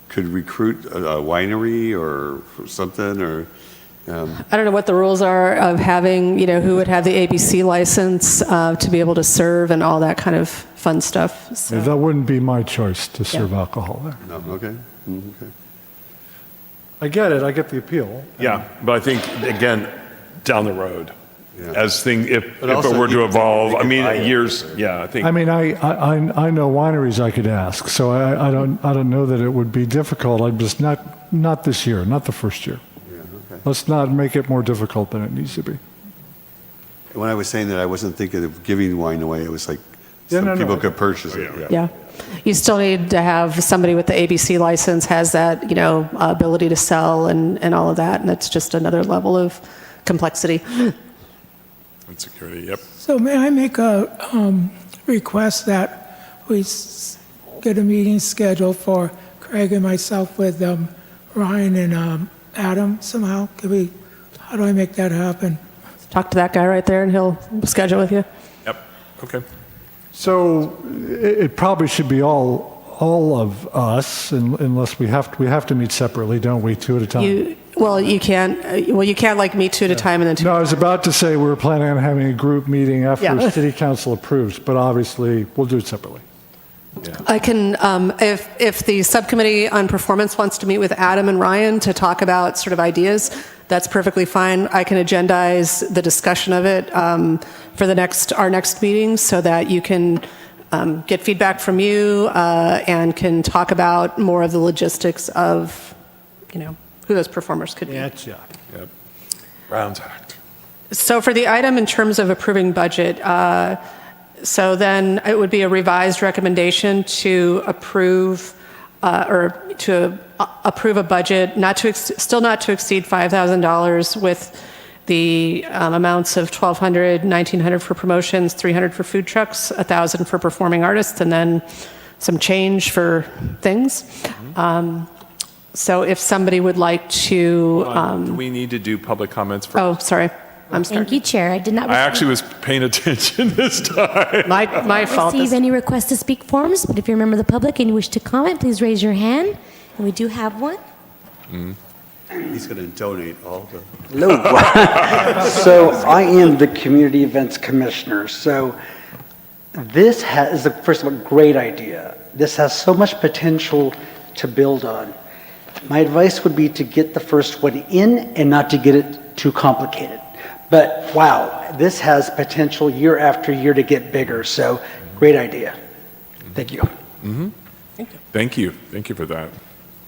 could recruit a winery or something, or? I don't know what the rules are of having, who would have the ABC license to be able to serve and all that kind of fun stuff. So. Yeah, that wouldn't be my choice to serve alcohol there. No, okay. Okay. I get it. I get the appeal. Yeah, but I think, again, down the road, as if it also were to you evolve, can make it years, buy-in. I think. I mean, I know wineries I could ask, so I don't know that it would be difficult. I'm just not this year, not the first year. Yeah, okay. Let's not make it more difficult than it needs to be. When I was saying that, I wasn't thinking of giving wine away. It was like Yeah, some no, people no. could purchase it. Yeah. You still need to have somebody with the ABC license has that, ability to sell and all of that, and it's just another level of complexity. And security, yep. So may I make a request that we get a meeting scheduled for Craig and myself with Ryan and Adam somehow? How do I make that happen? Talk to that guy right there, and he'll schedule with you. Yep, okay. So it probably should be all of us, unless we have to meet separately, don't we? Two at a time. You can't like meet two at a time and then two. No, I was about to say we were planning on having a group meeting after Yeah. City Council approves, but obviously we'll do it separately. I can, if the subcommittee on performance wants to meet with Adam and Ryan to talk about sort of ideas, that's perfectly fine. I can agendize the discussion of it for our next meeting so that you can get feedback from you and can talk about more of the logistics of, who those performers could be. Yeah. Yep. Brown's Act. So for the item in terms of approving budget, so then it would be a revised recommendation to approve approve a budget still not to exceed $5,000 with the amounts of $1,200, $1,900 for promotions, $300 for food trucks, $1,000 for performing artists, and then some change for things. So if somebody would like to, Do we need to do public comments first? oh, sorry. I'm Thank starting. you, Chair. I did not I actually was paying attention this time. My fault. receive any request to speak forms, but if you're a member of the public and you wish to comment, please raise your hand. And we do have one. He's going to donate all the. Hello. So I am the Community Events Commissioner. So this is, first of all, a great idea. This has so much potential to build on. My advice would be to get the first one in and not to get it too complicated. But wow, this has potential year after year to get bigger. So great idea. Thank you. Thank you. Thank you for that.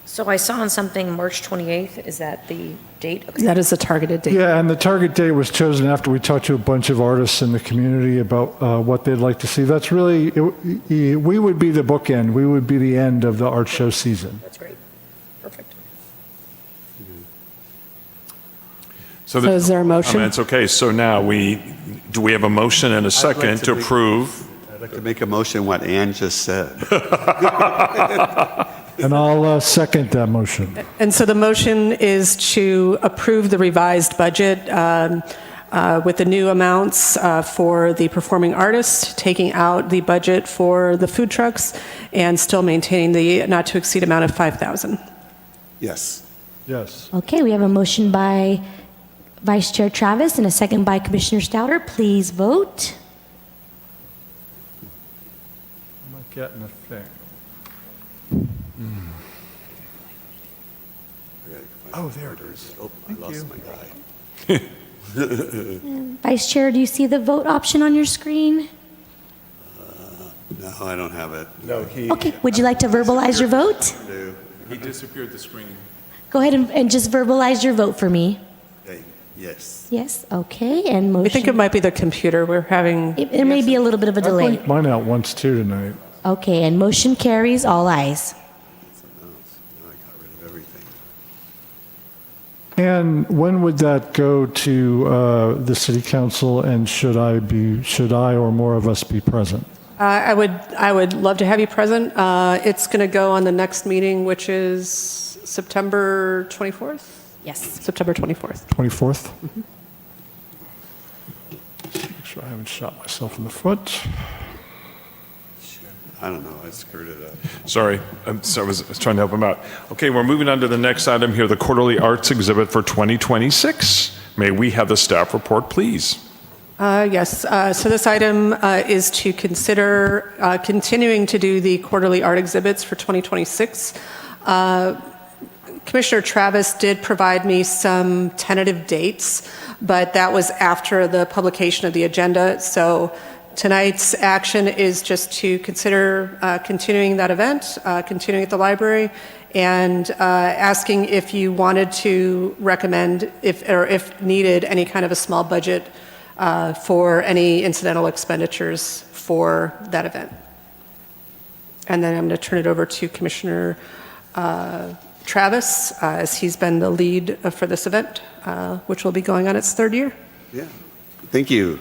So I saw on something March 28th, is that the date? Okay. That is a targeted date. Yeah, and the target date was chosen after we talked to a bunch of artists in the community about what they'd like to see. That's really, we would be the bookend. We would be the end of the art show season. That's great. Perfect. So is there a motion? Comments. Okay, so now do we have a motion and a second to approve? I'd like to make a motion what Ann just said. And I'll second that motion. And so the motion is to approve the revised budget with the new amounts for the performing artists, taking out the budget for the food trucks, and still maintaining the not to exceed amount of $5,000. Yes. Yes. Okay, we have a motion by Vice Chair Travis and a second by Commissioner Stouter. Please vote. I'm not getting a thing. Oh, there it is. Oh, I lost my guy. Vice Chair, do you see the vote option on your screen? No, I don't have it. No, he Okay, would you like to verbalize your vote? disappeared the screen. Go ahead and just verbalize your vote for me. Okay, yes. Yes, okay, and motion. I think it might be the computer. We're having, There may be a little bit of a I delay. blanked mine out once too tonight. Okay, and motion carries, all ayes. Now I got rid of everything. And when would that go to the city council, and should I or more of us be present? I would love to have you present. It's going to go on the next meeting, which is September 24th? Yes. September 24th. 24th? Make sure I haven't shot myself in the foot. I don't know, I screwed it up. Sorry, I was trying to help him out. Okay, we're moving on to the next item here, the quarterly arts exhibit for 2026. May we have the staff report, please? Yes, so this item is to consider continuing to do the quarterly art exhibits for 2026. Commissioner Travis did provide me some tentative dates, but that was after the publication of the agenda. So tonight's action is just to consider continuing that event, continuing at the library, and asking if you wanted to recommend, if needed, any kind of a small budget for any incidental expenditures for that event. And then I'm going to turn it over to Commissioner Travis, as he's been the lead for this event, which will be going on its third year. Yeah, thank you.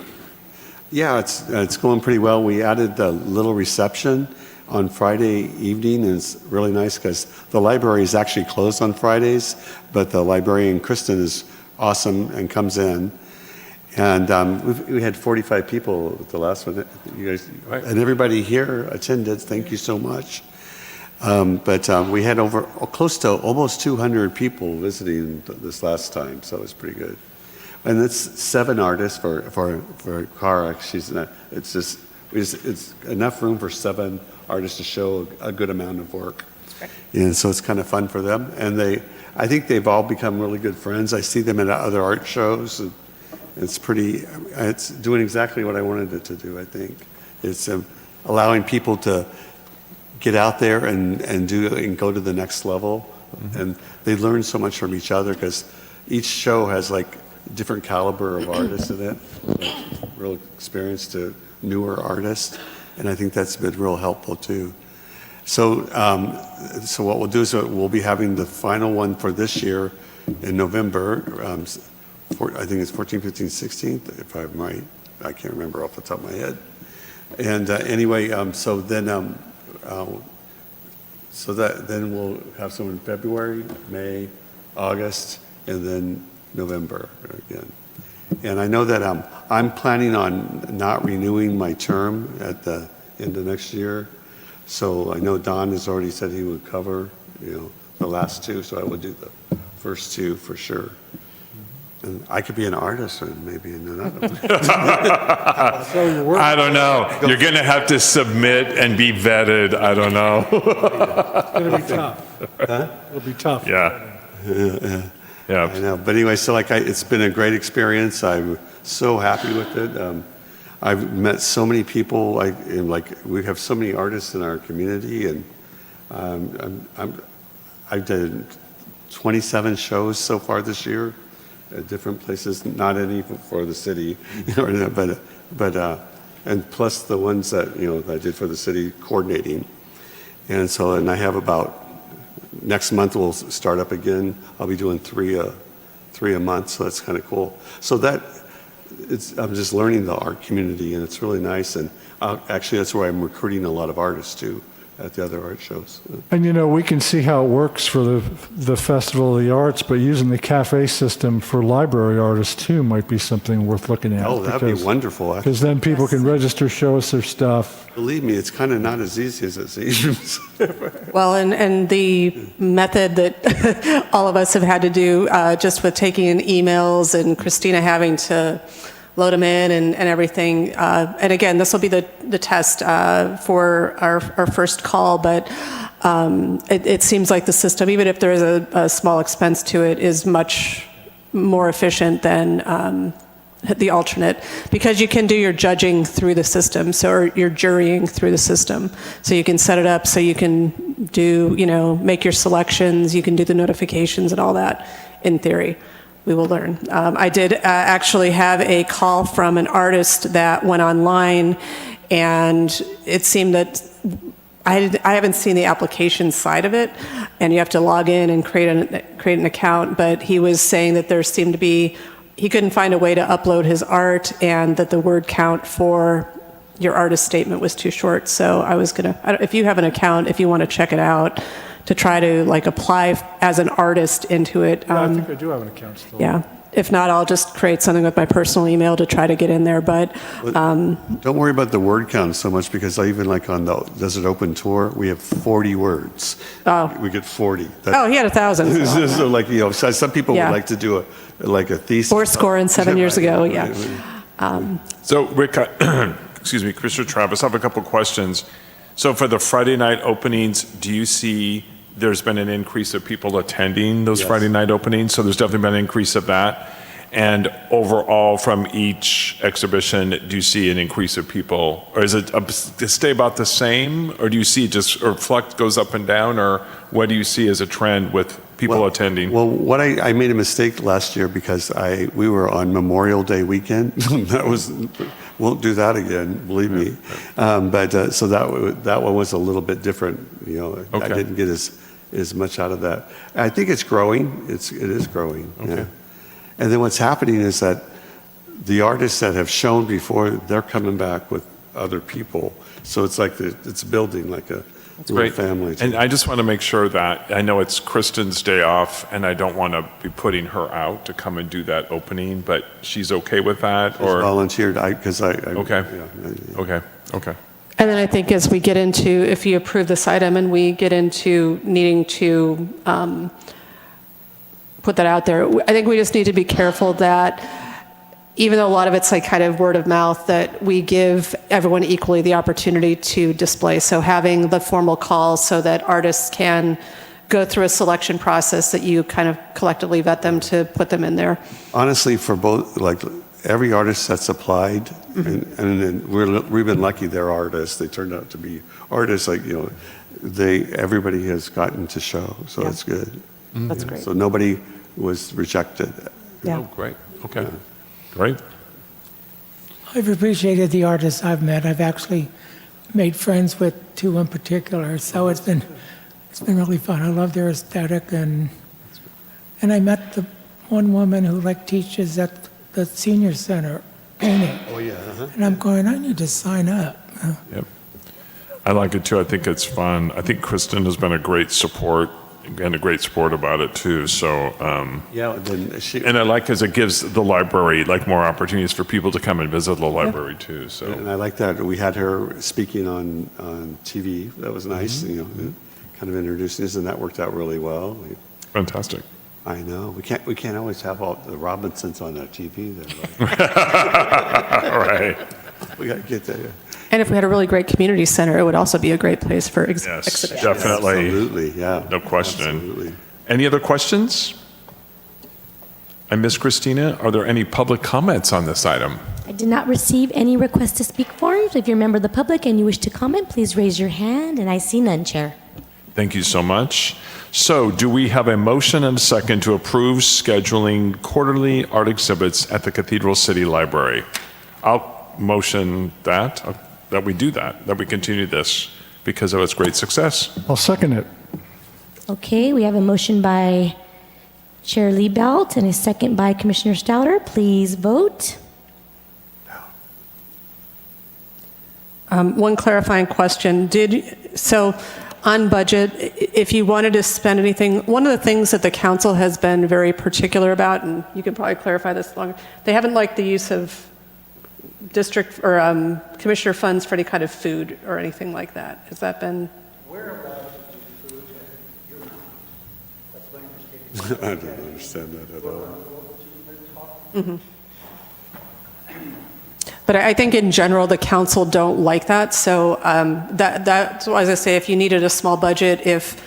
Yeah, it's going pretty well. We added the little reception on Friday evening, and it's really nice because the library is actually closed on Fridays, but the librarian, Kristen, is awesome and comes in. And we had 45 people at the last one. You guys, and everybody here attended. Thank you so much. But we had close to almost 200 people visiting this last time, so it was pretty good. And it's 7 artists for Cara. It's enough room for 7 artists to show a good amount of work. And so it's kind of fun for them. And I think they've all become really good friends. I see them at other art shows. And it's doing exactly what I wanted it to do, I think. It's allowing people to get out there and go to the next level. Mm-hmm. And they learn so much from each other because each show has like different caliber of artists in it, like real experience to newer artists. And I think that's been real helpful too. So what we'll do is we'll be having the final one for this year in November. I think it's 14th, 15th, 16th, if I'm right. I can't remember off the top of my head. And anyway, then we'll have some in February, May, August, and then November again. And I know that I'm planning on not renewing my term at the end of next year. So I know Don has already said he would cover, the last two, so I would do the first two for sure. And I could be an artist and maybe in another one. I don't know. You're going to have to submit and be vetted. I don't know. It's going to be tough. Huh? It'll be tough. Yeah. I know. But anyway, so it's been a great experience. I'm so happy with it. I've met so many people. We have so many artists in our community, and I've done 27 shows so far this year at different places. Not any for the city, but and plus the ones that that I did for the city coordinating. And I have about. Next month we'll start up again. I'll be doing three a month, so that's kind of cool. So I'm just learning the art community, and it's really nice. And actually, that's where I'm recruiting a lot of artists too at the other art shows. And we can see how it works for the Festival of the Arts, but using the cafe system for library artists too might be something worth looking at. Oh, that'd be wonderful. Because then people can register, show us their stuff. Believe me, it's kind of not as easy as it seems. Well, and the method that all of us have had to do just with taking in emails and Christina having to load them in and everything. And again, this will be the test for our first call, but it seems like the system, even if there is a small expense to it, is much more efficient than the alternate, because you can do your judging through the system, or your jurying through the system. So you can set it up so you can do, make your selections, you can do the notifications and all that in theory. We will learn. I did actually have a call from an artist that went online, and it seemed that I haven't seen the application side of it, and you have to log in and create an account, but he was saying that there seemed to be, he couldn't find a way to upload his art, and that the word count for your artist statement was too short. So I was if you have an account, if you want to check it out, to try to apply as an artist into it. Yeah, I think I do have an account still. Yeah. If not, I'll just create something with my personal email to try to get in there. But don't worry about the word count so much, because even on the Desert Open Tour, we have 40 words. Oh. We get 40. He had 1,000. So some people would like to do a thesis. 4 and 7 years ago, yeah. So Rick, excuse me, Commissioner Travis, I have a couple questions. So for the Friday night openings, do you see there's been an increase of people attending those Friday night openings? So there's definitely been an increase of that. And overall, from each exhibition, do you see an increase of people? Or is it stay about the same? Or do you see or flex goes up and down? Or what do you see as a trend with people attending? Well, I made a mistake last year because we were on Memorial Day weekend. Won't do that again, believe me. So that one was a little bit different. I didn't get as much out of that. I think it's growing. It is growing. Okay. Yeah. And then what's happening is that the artists that have shown before, they're coming back with other people. So it's like it's building like a little family. And I just want to make sure that, I know it's Kristen's day off, and I don't want to be putting her out to come and do that opening, but she's okay with that? She's volunteered, because I Okay. Yeah. Okay. And then I think as we get into, if you approve this item and we get into needing to put that out there, I think we just need to be careful that even though a lot of it's kind of word of mouth, that we give everyone equally the opportunity to display. So having the formal call so that artists can go through a selection process, that you kind of collectively vet them to put them in there. Honestly, for both, every artist that's applied, and we've been lucky they're artists. They turned out to be artists. Everybody has gotten to show, so that's good. That's great. So nobody was rejected. Yeah. Oh, great. Okay. Great. I've appreciated the artists I've met. I've actually made friends with 2 in particular, so it's been really fun. I love their aesthetic, and I met the one woman who teaches at the senior center painting. Oh yeah. And I'm going, I need to sign up. Yep. I like it too. I think it's fun. I think Kristen has been a great support and a great sport about it too. So, Yeah, then she, and I like because it gives the library like more opportunities for people to come and visit the library too. So, and I like that we had her speaking on TV. That was nice, you know, kind of introducing us, and that worked out really well. fantastic. I know. We can't always have all the Robinsons on our TV there. Right? All right. We got to get there. And if we had a really great community center, it would also be a great place for Yes, exhibition. definitely. Absolutely, yeah. No question. Absolutely. Any other questions? And Miss Christina, are there any public comments on this item? I did not receive any request to speak forms. If you're a member of the public and you wish to comment, please raise your hand, and I see none, Chair. Thank you so much. So do we have a motion and a second to approve scheduling quarterly art exhibits at the Cathedral City Library? I'll motion that we do that we continue this because of its great success. I'll second it. Okay, we have a motion by Chair Liebelt and a second by Commissioner Stouter. Please vote. One clarifying question. So on budget, if you wanted to spend anything, one of the things that the council has been very particular about, and you can probably clarify this longer, they haven't liked the use of district or commissioner funds for any kind of food or anything like that. Has that been? We're allowed to do food, and you're not. That's my understanding. I don't understand that at all. Mm-hmm. But I think in general, the council don't like that. So that's why, as I say, if you needed a small budget, if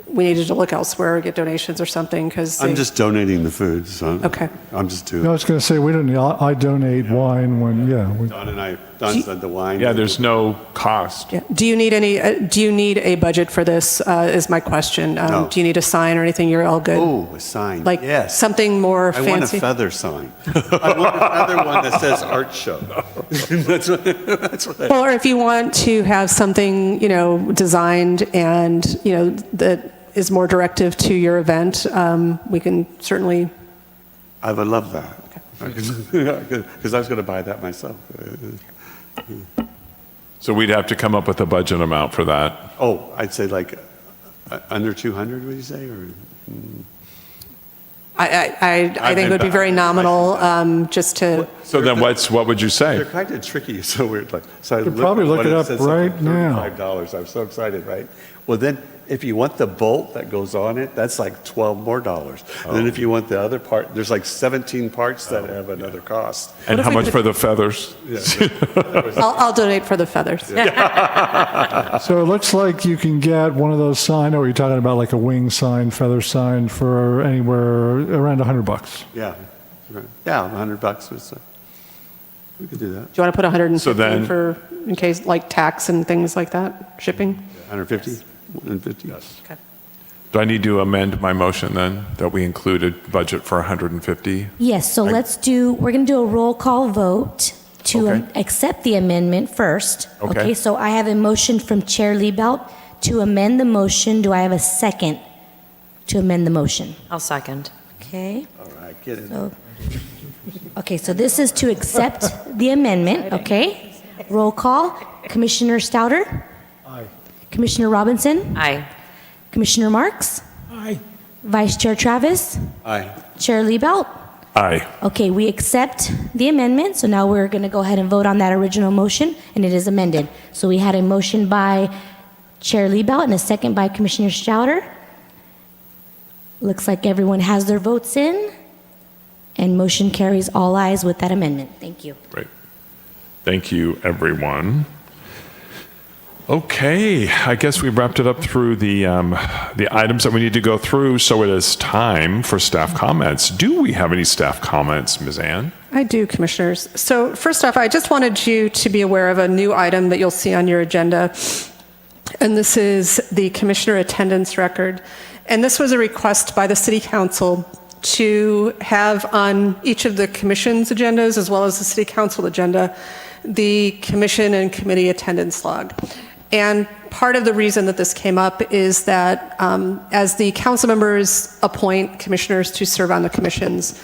we needed to look elsewhere or get donations or something, because I'm just donating the food, so. Okay. I'm just doing. No, I was going to say, we don't need, I donate wine when, Don said the wine. Yeah, there's no cost. Yeah. Do you need a budget for this? Is my question. No. Do you need a sign or anything? You're all good. Oh, a sign. Like yes. something more I want a fancy. feather sign. I want a feather one that says art show. that's what I, Well, or if you want to have something, designed and, that is more directive to your event, we can certainly. I would love that. Because I was going to buy that myself. So we'd have to come up with a budget amount for that. Oh, I'd say like under 200, would you say? Or I think it would be very nominal, just to. So then what would you say? they're kind of tricky. So weird. So I could probably look it up right now. $35. I'm so excited, right? Well, then if you want the bolt that goes on it, that's like $12 more. And then if you want the other part, there's like 17 parts that have another cost. And how much for the feathers? I'll donate for the feathers. So it looks like you can get one of those signs, I know what you're talking about, like a wing sign, feather sign, for anywhere around $100. Yeah. Yeah, $100 was, we could do that. Do you want to put 150 So then- for, in case, like tax and things like that, shipping? 150? 150? Yes. Okay. Do I need to amend my motion then, that we include a budget for 150? Yes, so we're going to do a roll call vote to Okay. accept the amendment first. Okay. So I have a motion from Chair Liebelt to amend the motion. Do I have a second to amend the motion? I'll second. Okay. All right, get it. Okay, so this is to accept the amendment, okay? Roll call. Commissioner Stouter? Aye. Commissioner Robinson? Aye. Commissioner Marks? Aye. Vice Chair Travis? Aye. Chair Liebelt? Aye. Okay, we accept the amendment, so now we're going to go ahead and vote on that original motion, and it is amended. So we had a motion by Chair Liebelt and a second by Commissioner Stouter. Looks like everyone has their votes in, and motion carries all ayes with that amendment. Thank you. Great. Thank you, everyone. Okay, I guess we wrapped it up through the items that we need to go through, so it is time for staff comments. Do we have any staff comments, Ms. Ann? I do, Commissioners. So first off, I just wanted you to be aware of a new item that you'll see on your agenda, and this is the Commissioner attendance record. And this was a request by the City Council to have on each of the Commission's agendas, as well as the City Council agenda, the Commission and Committee attendance log. And part of the reason that this came up is that as the council members appoint commissioners to serve on the commissions,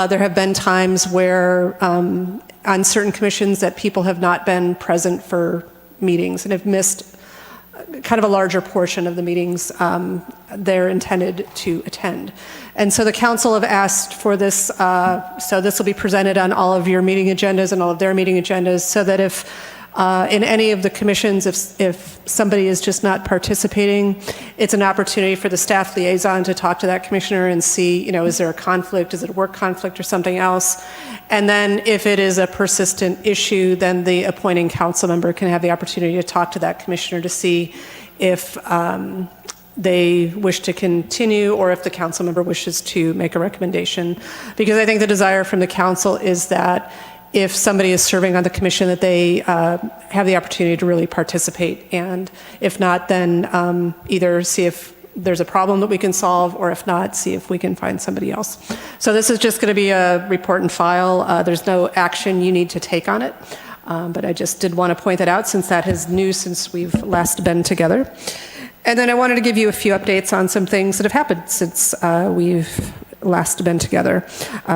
there have been times where on certain commissions that people have not been present for meetings and have missed kind of a larger portion of the meetings they're intended to attend. And so the council have asked for this, so this will be presented on all of your meeting agendas and all of their meeting agendas, so that if in any of the commissions, if somebody is just not participating, it's an opportunity for the staff liaison to talk to that commissioner and see, is there a conflict? Is it a work conflict or something else? And then if it is a persistent issue, then the appointing council member can have the opportunity to talk to that commissioner to see if they wish to continue or if the council member wishes to make a recommendation. Because I think the desire from the council is that if somebody is serving on the commission, that they have the opportunity to really participate. And if not, then either see if there's a problem that we can solve, or if not, see if we can find somebody else. So this is just going to be a report and file. There's no action you need to take on it. But I just did want to point that out, since that is new since we've last been together. And then I wanted to give you a few updates on some things that have happened since we've last been together.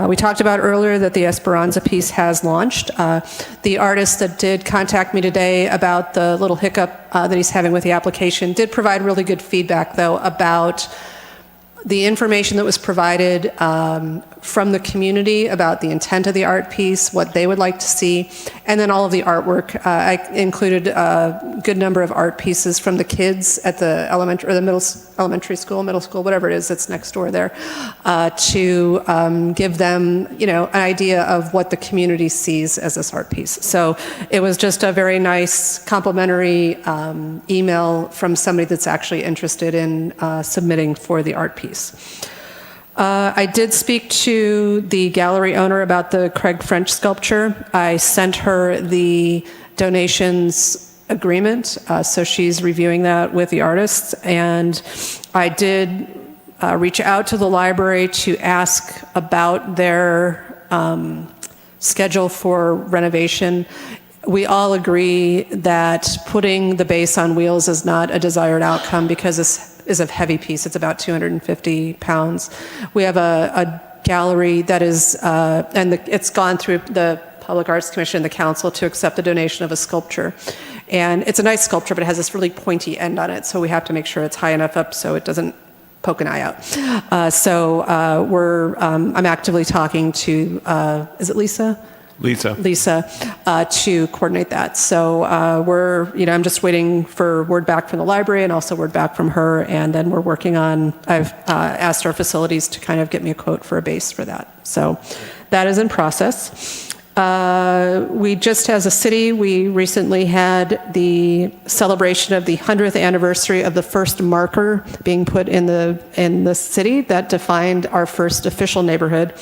We talked about earlier that the Esperanza piece has launched. The artist that did contact me today about the little hiccup that he's having with the application did provide really good feedback, though, about the information that was provided from the community about the intent of the art piece, what they would like to see, and then all of the artwork. I included a good number of art pieces from the kids at the elementary, or the middle school, whatever it is that's next door there, to give them, an idea of what the community sees as this art piece. So it was just a very nice complimentary email from somebody that's actually interested in submitting for the art piece. I did speak to the gallery owner about the Craig French sculpture. I sent her the donations agreement, so she's reviewing that with the artists. And I did reach out to the library to ask about their schedule for renovation. We all agree that putting the base on wheels is not a desired outcome, because this is a heavy piece. It's about 250 pounds. We have a gallery that is, and it's gone through the Public Arts Commission and the council to accept the donation of a sculpture. And it's a nice sculpture, but it has this really pointy end on it, so we have to make sure it's high enough up so it doesn't poke an eye out. I'm actively talking to, is it Lisa? Lisa, to coordinate that. So I'm just waiting for word back from the library and also word back from her, and then we're working on, I've asked our facilities to kind of get me a quote for a base for that. So that is in process. We just, as a city, we recently had the celebration of the 100th anniversary of the first marker being put in the city that defined our first official neighborhood.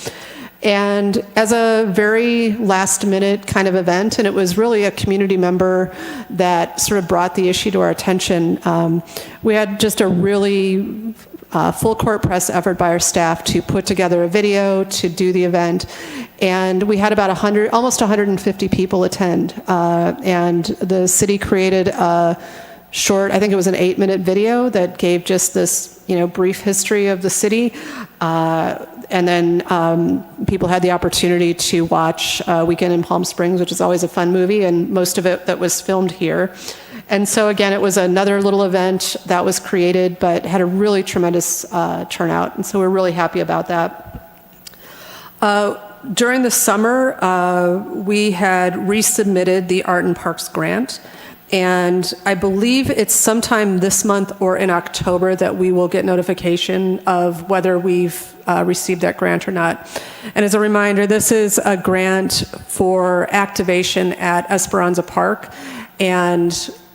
And as a very last minute kind of event, and it was really a community member that sort of brought the issue to our attention, we had just a really full court press effort by our staff to put together a video to do the event. And we had about almost 150 people attend. And the city created a short, I think it was an 8-minute video that gave just this, brief history of the city. And then people had the opportunity to watch Weekend in Palm Springs, which is always a fun movie, and most of it that was filmed here. And so again, it was another little event that was created, but had a really tremendous turnout. And so we're really happy about that. During the summer, we had resubmitted the Art and Parks grant. And I believe it's sometime this month or in October that we will get notification of whether we've received that grant or not. And as a reminder, this is a grant for activation at Esperanza Park. And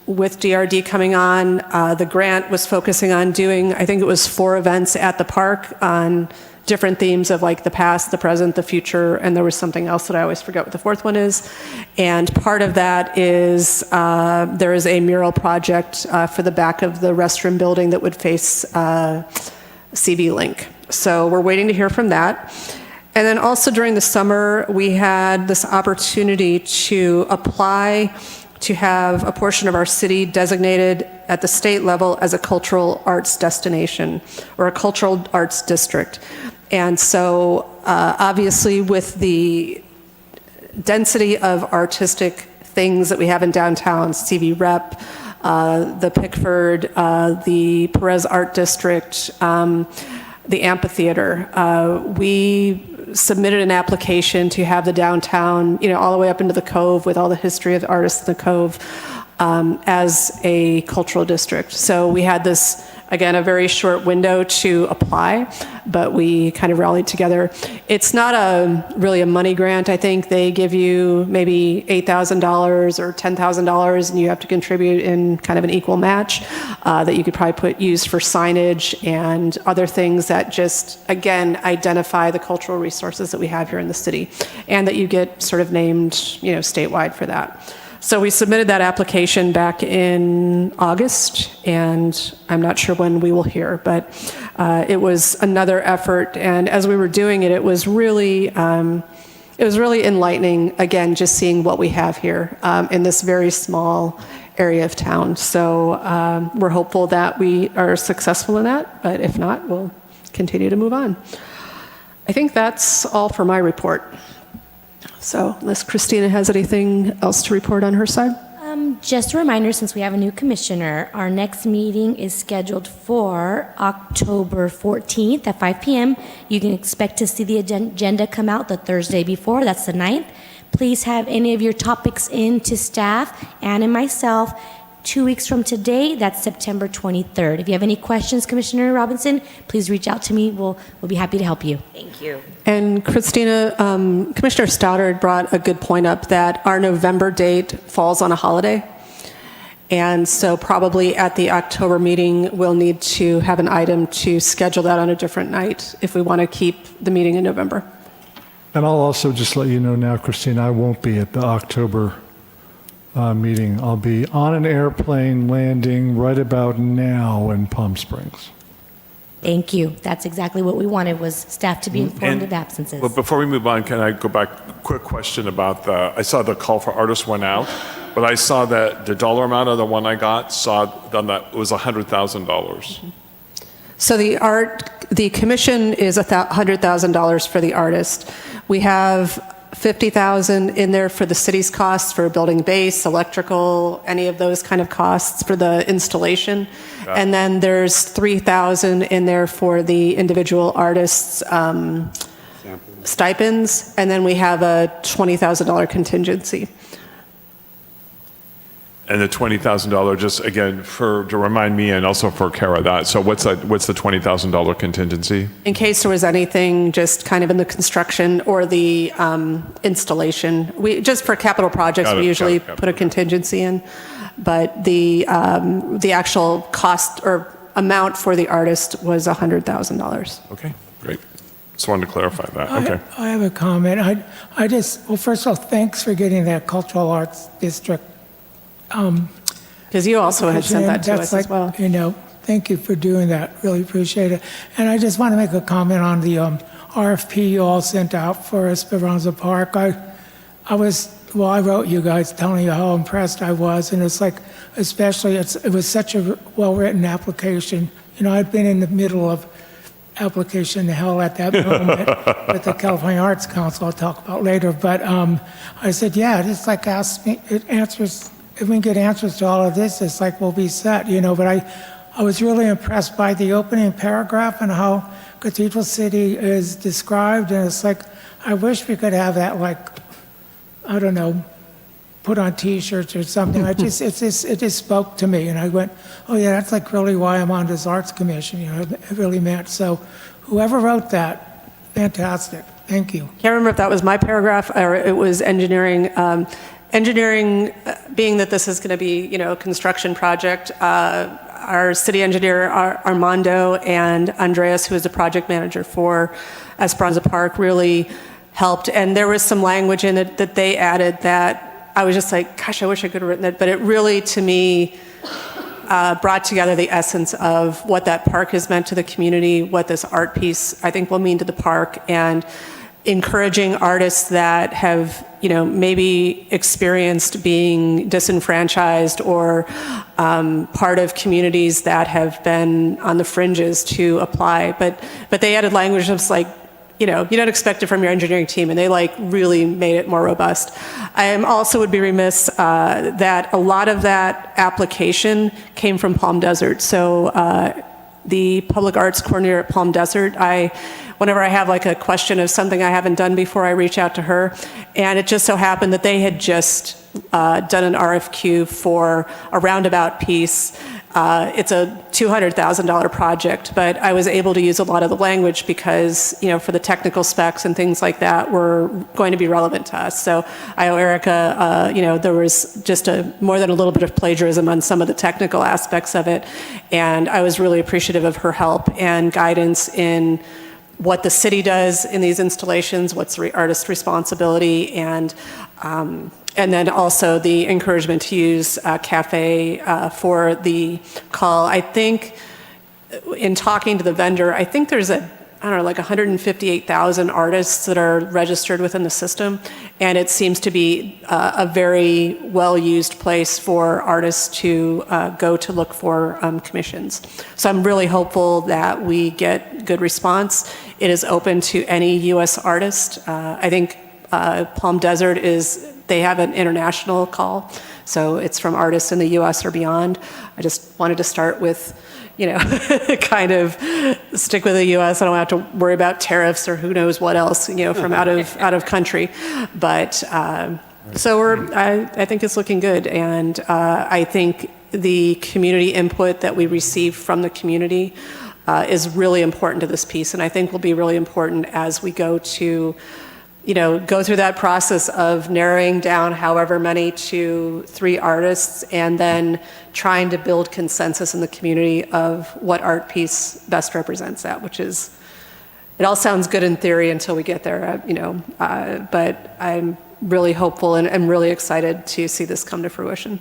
with DRD coming on, the grant was focusing on doing, I think it was 4 events at the park on different themes of like the past, the present, the future, and there was something else that I always forget what the 4th one is. And part of that is there is a mural project for the back of the restroom building that would face CB Link. So we're waiting to hear from that. And then also during the summer, we had this opportunity to apply to have a portion of our city designated at the state level as a cultural arts destination or a cultural arts district. And so obviously with the density of artistic things that we have in downtown, CV Rep, the Pickford, the Perez Art District, the amphitheater. We submitted an application to have the downtown, all the way up into the Cove with all the history of artists in the Cove as a cultural district. So we had this, again, a very short window to apply, but we kind of rallied together. It's not really a money grant. I think they give you maybe $8,000 or $10,000, and you have to contribute in kind of an equal match that you could probably use for signage and other things that just, again, identify the cultural resources that we have here in the city, and that you get sort of named, statewide for that. So we submitted that application back in August, and I'm not sure when we will hear, but it was another effort. And as we were doing it, it was really enlightening, again, just seeing what we have here in this very small area of town. So we're hopeful that we are successful in that, but if not, we'll continue to move on. I think that's all for my report. So unless Christina has anything else to report on her side? Just a reminder, since we have a new commissioner, our next meeting is scheduled for October 14th at 5 p.m. You can expect to see the agenda come out the Thursday before, that's the 9th. Please have any of your topics in to staff and in myself 2 weeks from today, that's September 23rd. If you have any questions, Commissioner Robinson, please reach out to me. We'll be happy to help you. Thank you. And Christina, Commissioner Stoddard brought a good point up that our November date falls on a holiday. And so probably at the October meeting, we'll need to have an item to schedule that on a different night if we want to keep the meeting in November. And I'll also just let you know now, Christina, I won't be at the October meeting. I'll be on an airplane landing right about now in Palm Springs. Thank you. That's exactly what we wanted, was staff to be informed of absences. Well, before we move on, can I go back? Quick question about I saw the call for artists went out, but I saw that the dollar amount of the one I got that it was $100,000. So the commission is $100,000 for the artist. We have $50,000 in there for the city's costs for building base, electrical, any of those kind of costs for the installation. And then there's $3,000 in there for the individual artists' stipends. And then we have a $20,000 contingency. And the $20,000, just again, to remind me and also for Kara so what's the $20,000 contingency? In case there was anything just kind of in the construction or the installation. Just for capital projects, we usually put a contingency in. But the actual cost or amount for the artist was $100,000. Okay, great. Just wanted to clarify that. Okay. I have a comment. Well, first of all, thanks for getting that cultural arts district. Because you also had sent that to us as well. Thank you for doing that. Really appreciate it. And I just want to make a comment on the RFP you all sent out for Esperanza Park. I wrote you guys telling you how impressed I was, and it's like, especially, it was such a well-written application. I'd been in the middle of application hell at that moment with the California Arts Council I'll talk about later, but I said, yeah, it's like if we can get answers to all of this, it's like we'll be set, but I was really impressed by the opening paragraph and how Cathedral City is described, and it's like, I wish we could have that, I don't know, put on T-shirts or something. It just spoke to me, and I went, oh yeah, that's like really why I'm on this Arts Commission, it really meant. So whoever wrote that, fantastic, thank you. Can't remember if that was my paragraph or it was engineering. Engineering, being that this is going to be, a construction project, our city engineer, Armando, and Andreas, who is the project manager for Esperanza Park, really helped. And there was some language in it that they added that I was just like, gosh, I wish I could have written it. But it really, to me, brought together the essence of what that park has meant to the community, what this art piece, I think, will mean to the park, and encouraging artists that have, maybe experienced being disenfranchised or part of communities that have been on the fringes to apply. But they added language that's like, you don't expect it from your engineering team, and they like really made it more robust. I also would be remiss that a lot of that application came from Palm Desert. So the public arts coordinator at Palm Desert, whenever I have like a question of something I haven't done before, I reach out to her. And it just so happened that they had just done an RFQ for a roundabout piece. It's a $200,000 project, but I was able to use a lot of the language because, for the technical specs and things like that were going to be relevant to us. So I owe Erica, there was just more than a little bit of plagiarism on some of the technical aspects of it. And I was really appreciative of her help and guidance in what the city does in these installations, what's the artist's responsibility, and then also the encouragement to use Cafe for the call. I think in talking to the vendor, I think there's like 158,000 artists that are registered within the system, and it seems to be a very well-used place for artists to go to look for commissions. So I'm really hopeful that we get good response. It is open to any U.S. artist. I think Palm Desert they have an international call, so it's from artists in the U.S. or beyond. I just wanted to start with, kind of stick with the U.S. I don't have to worry about tariffs or who knows what else, from out of country. But so I think it's looking good, and I think the community input that we receive from the community is really important to this piece, and I think will be really important as we go to go through that process of narrowing down however many to 3 artists and then trying to build consensus in the community of what art piece best represents that, which is, it all sounds good in theory until we get there, but I'm really hopeful and I'm really excited to see this come to fruition,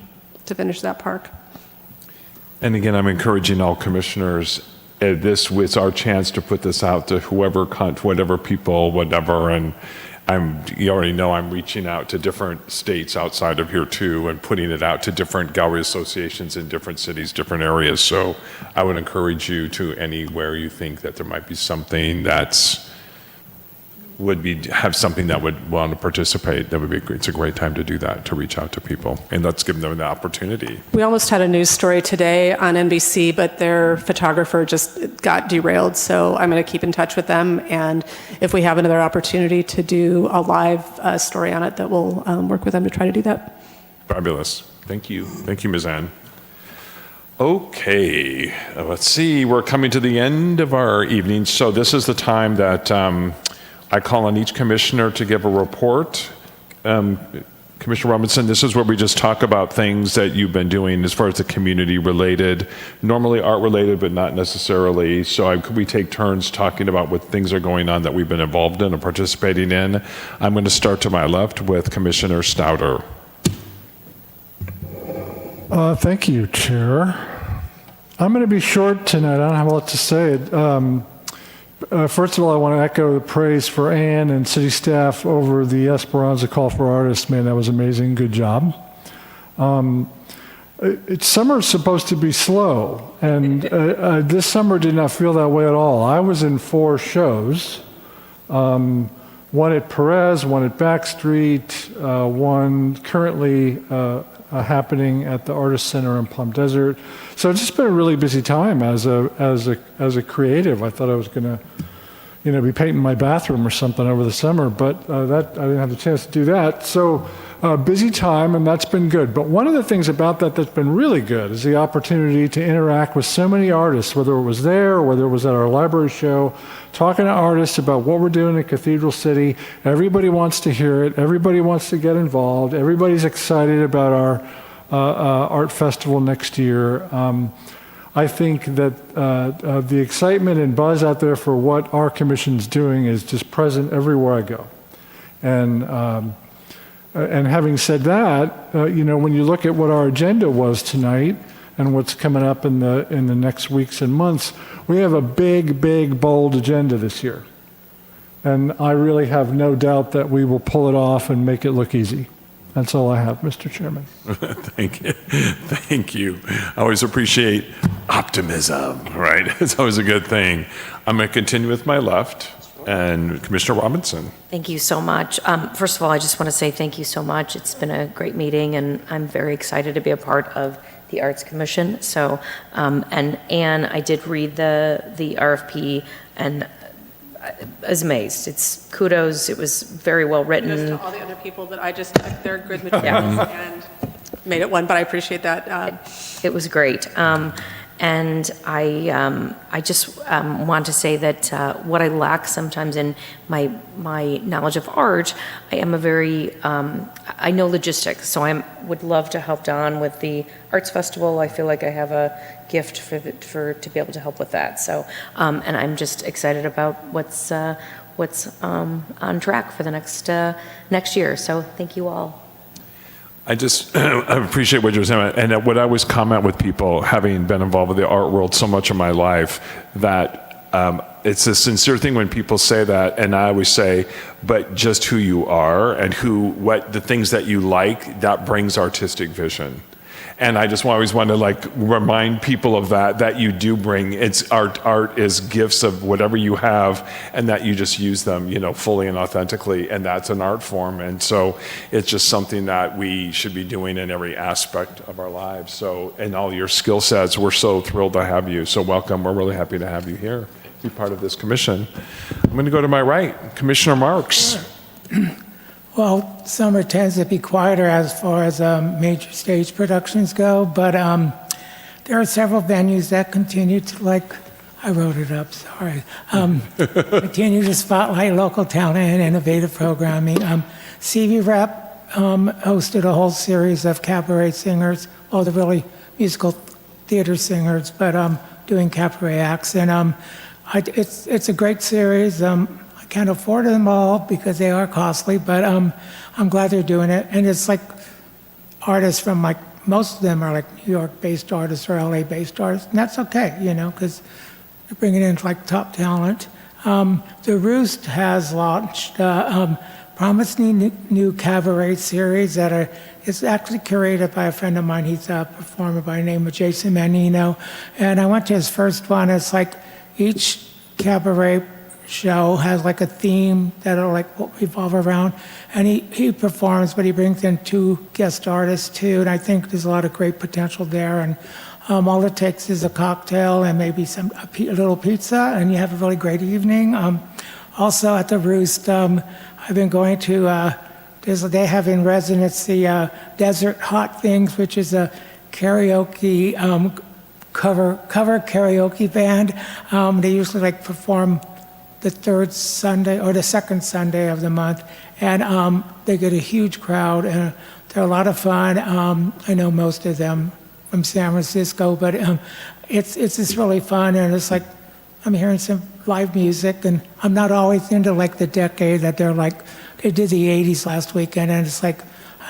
to finish that park. And again, I'm encouraging all commissioners, this was our chance to put this out to whatever people, whatever, and you already know I'm reaching out to different states outside of here too, and putting it out to different gallery associations in different cities, different areas. So I would encourage you to anywhere you think that there might be something have something that would want to participate. That would be great. It's a great time to do that, to reach out to people, and let's give them the opportunity. We almost had a news story today on NBC, but their photographer just got derailed. So I'm going to keep in touch with them, and if we have another opportunity to do a live story on it, that we'll work with them to try to do that. Fabulous. Thank you. Thank you, Ms. Ann. Okay, let's see. We're coming to the end of our evening, so this is the time that I call on each commissioner to give a report. Commissioner Robinson, this is where we just talk about things that you've been doing as far as the community related, normally art related, but not necessarily. So we take turns talking about what things are going on that we've been involved in and participating in. I'm going to start to my left with Commissioner Stouter. Thank you, Chair. I'm going to be short tonight. I don't have a lot to say. First of all, I want to echo the praise for Ann and city staff over the Esperanza Call for Artists. Man, that was amazing. Good job. Summer is supposed to be slow, and this summer did not feel that way at all. I was in 4 shows, one at Perez, one at Backstreet, one currently happening at the Artist Center in Palm Desert. So it's just been a really busy time as a creative. I thought I was going to, be painting my bathroom or something over the summer, but I didn't have the chance to do that. So busy time, and that's been good. But one of the things about that's been really good is the opportunity to interact with so many artists, whether it was there or whether it was at our library show, talking to artists about what we're doing in Cathedral City. Everybody wants to hear it. Everybody wants to get involved. Everybody's excited about our art festival next year. I think that the excitement and buzz out there for what our commission's doing is just present everywhere I go. And having said that, when you look at what our agenda was tonight and what's coming up in the next weeks and months, we have a big, big, bold agenda this year. And I really have no doubt that we will pull it off and make it look easy. That's all I have, Mr. Chairman. Thank you. Thank you. I always appreciate optimism, right? It's always a good thing. I'm going to continue with my left. And Commissioner Robinson. Thank you so much. First of all, I just want to say thank you so much. It's been a great meeting, and I'm very excited to be a part of the Arts Commission. So, and Anne, I did read the RFP, and I was amazed. It's kudos. It was very well written. Kudos to all the other people that I just took their good materials and made it one, but I appreciate that. It was great. And I just want to say that what I lack sometimes in my knowledge of art, I am a very, I know logistics, so I would love to help Don with the Arts Festival. I feel like I have a gift to be able to help with that. So, and I'm just excited about what's on track for the next year. So thank you all. I just I appreciate what you're saying. And what I always comment with people, having been involved with the art world so much of my life, that it's a sincere thing when people say that. And I always say, but just who you are and what the things that you like, that brings artistic vision. And I just always want to like remind people of that you do bring, it's art is gifts of whatever you have, and that you just use them, fully and authentically, and that's an art form. And so it's just something that we should be doing in every aspect of our lives. So, and all your skill sets, we're so thrilled to have you. So welcome, we're really happy to have you here, be part of this commission. I'm going to go to my right, Commissioner Marks. Well, summer tends to be quieter as far as major stage productions go, but there are several venues that continue to, I wrote it up, sorry, continue to spotlight local talent and innovative programming. CV Rep hosted a whole series of cabaret singers, all the really musical theater singers, but doing cabaret acts, and it's a great series. Can't afford them all because they are costly, but I'm glad they're doing it. And it's like artists from most of them are New York-based artists or LA-based artists, and that's okay, because they're bringing in top talent. The Roost has launched a promising new cabaret series that is actually curated by a friend of mine. He's a performer by the name of Jason Manino, and I went to his first one. It's each cabaret show has a theme that'll revolve around, and he performs, but he brings in 2 guest artists too, and I think there's a lot of great potential there. And all it takes is a cocktail and maybe a little pizza, and you have a really great evening. Also at the Roost, I've been going to they have in residence the Desert Hot Things, which is a karaoke cover karaoke band. They usually perform the third Sunday or the second Sunday of the month, and they get a huge crowd, and they're a lot of fun. I know most of them from San Francisco, but it's just really fun, and it's I'm hearing some live music, and I'm not always into the decade that they did the 80s last weekend, and it's I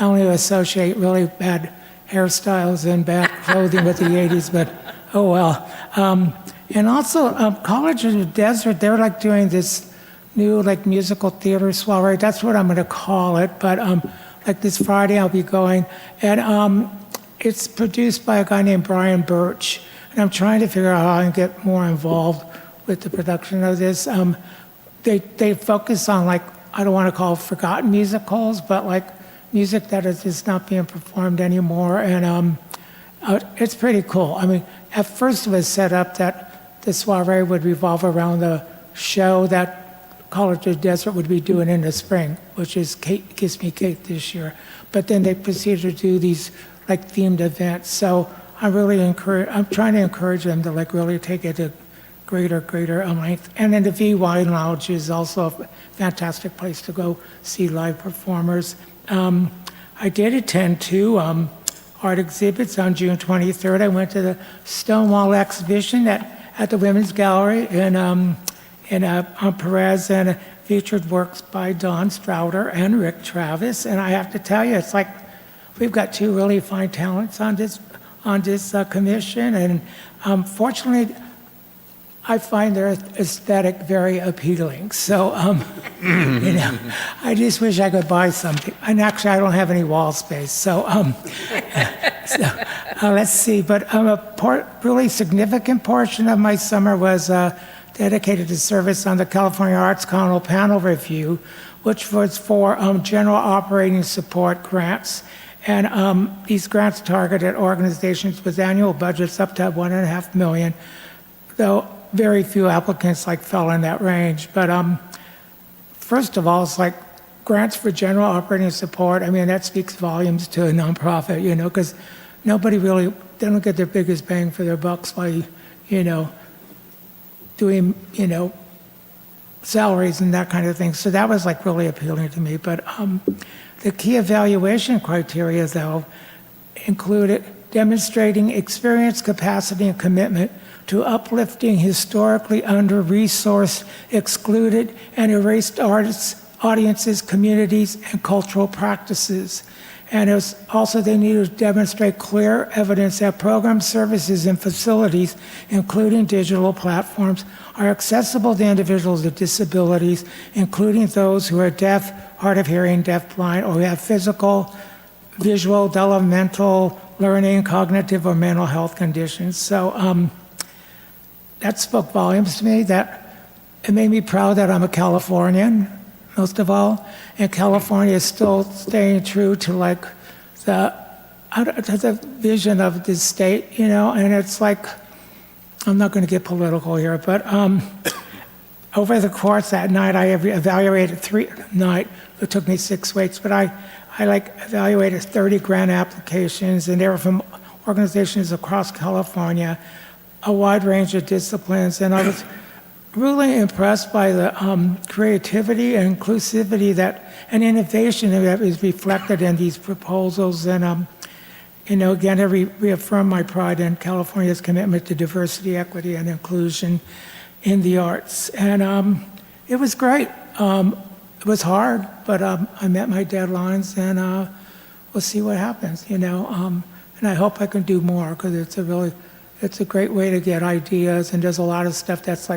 only associate really bad hairstyles and bad clothing with the 80s, but oh well. And also, College of the Desert, they're doing this new musical theater soiree. That's what I'm going to call it. But this Friday, I'll be going, and it's produced by a guy named Brian Birch. And I'm trying to figure out how I can get more involved with the production of this. They focus on I don't want to call it forgotten musicals, but music that is just not being performed anymore. And it's pretty cool. I mean, at first it was set up that the soiree would revolve around the show that College of the Desert would be doing in the spring, which is Kiss Me Kate this year. But then they proceeded to do these themed events. So I'm trying to encourage them to really take it to greater length. And then the VY Lounge is also a fantastic place to go see live performers. I did attend 2 art exhibits on June 23rd. I went to the Stonewall exhibition at the Women's Gallery on Perez, and featured works by Don Strouder and Rick Travis. And I have to tell you, it's we've got 2 really fine talents on this commission, and fortunately, I find their aesthetic very appealing. So, I just wish I could buy something. And actually, I don't have any wall space. So, let's see. But a really significant portion of my summer was dedicated to service on the California Arts Council panel review, which was for general operating support grants. And these grants targeted organizations with annual budgets up to $1.5 million, though very few applicants fell in that range. But first of all, it's like grants for general operating support. I mean, that speaks volumes to a nonprofit, because nobody really, they don't get their biggest bang for their bucks by, doing, salaries and that kind of thing. So that was really appealing to me. But the key evaluation criteria, though, included demonstrating experience, capacity, and commitment to uplifting historically under-resourced, excluded, and erased artists, audiences, communities, and cultural practices. And it was also they needed to demonstrate clear evidence that programs, services, and facilities, including digital platforms, are accessible to individuals with disabilities, including those who are deaf, hard of hearing, deafblind, or who have physical, visual, developmental, learning, cognitive, or mental health conditions. So that spoke volumes to me. That it made me proud that I'm a Californian, most of all, and California is still staying true to the vision of this state, and it's I'm not going to get political here, but over the course that night, I evaluated it took me 6 weeks, but I evaluated 30 grant applications, and they were from organizations across California, a wide range of disciplines, and I was really impressed by the creativity and inclusivity and innovation that is reflected in these proposals. And, again, I reaffirm my pride in California's commitment to diversity, equity, and inclusion in the arts. And it was great. It was hard, but I met my deadlines, and we'll see what happens, and I hope I can do more, because it's a great way to get ideas, and there's a lot of stuff that's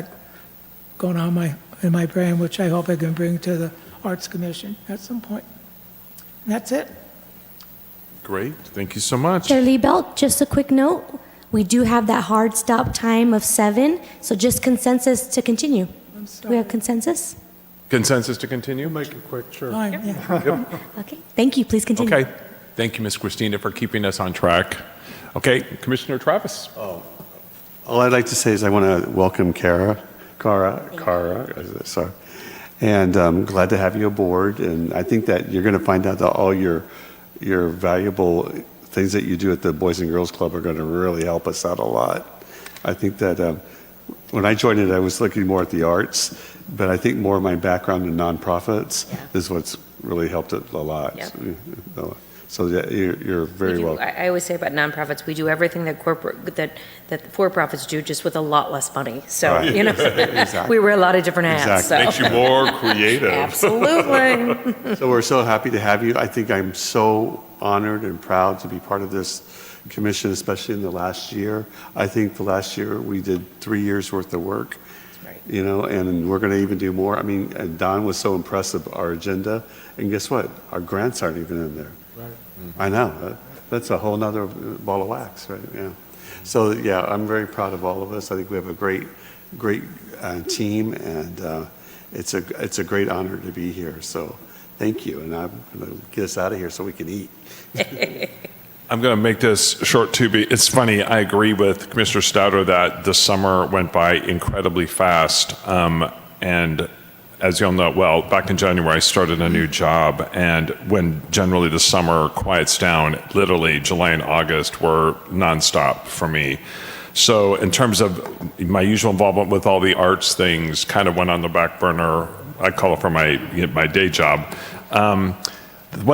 going on in my brain, which I hope I can bring to the Arts Commission at some point. And that's it. Great. Thank you so much. Chair Liebelt, just a quick note. We do have that hard stop time of 7, so just consensus to continue. Do we have consensus? Consensus to continue? Make it quick, sure. Fine, yeah. Okay, thank you. Please continue. Okay. Thank you, Ms. Christina, for keeping us on track. Okay, Commissioner Travis. All I'd like to say is I want to welcome Cara, sorry. And I'm glad to have you aboard. And I think that you're going to find out that all your valuable things that you do at the Boys and Girls Club are going to really help us out a lot. I think that when I joined it, I was looking more at the arts, but I think more of my background in nonprofits is what's really helped it a lot. Yeah. So yeah, you're very welcome. I always say about nonprofits, we do everything that for-profits do, just with a lot less money. So, Right. Exactly. We wear a lot of different hats. Exactly. Makes you more creative. Absolutely. So we're so happy to have you. I think I'm so honored and proud to be part of this commission, especially in the last year. I think the last year we did 3 years worth of work. Right. And we're going to even do more. I mean, Don was so impressed with our agenda, and guess what? Our grants aren't even in there. Right. I know. That's a whole nother ball of wax, right? Yeah. So, yeah, I'm very proud of all of us. I think we have a great team, and it's a great honor to be here. So thank you. And I'm going to get us out of here so we can eat. I'm going to make this short too. It's funny, I agree with Commissioner Stouter that the summer went by incredibly fast. And as you'll know, well, back in January, I started a new job. And when generally the summer quiets down, literally July and August were nonstop for me. So in terms of my usual involvement with all the arts things, kind of went on the back burner. I call it for my day job. One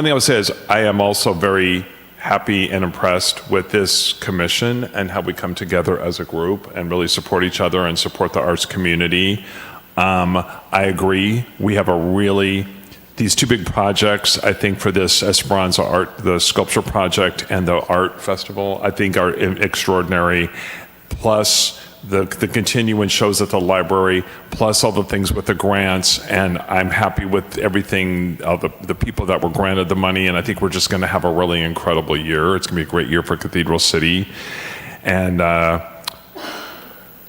thing I would say is I am also very happy and impressed with this commission and how we come together as a group and really support each other and support the arts community. I agree. We have these two big projects, I think, for this Esperanza Art, the sculpture project and the art festival, I think are extraordinary. Plus the continuing shows at the library, plus all the things with the grants. And I'm happy with everything, the people that were granted the money. And I think we're just going to have a really incredible year. It's going to be a great year for Cathedral City. And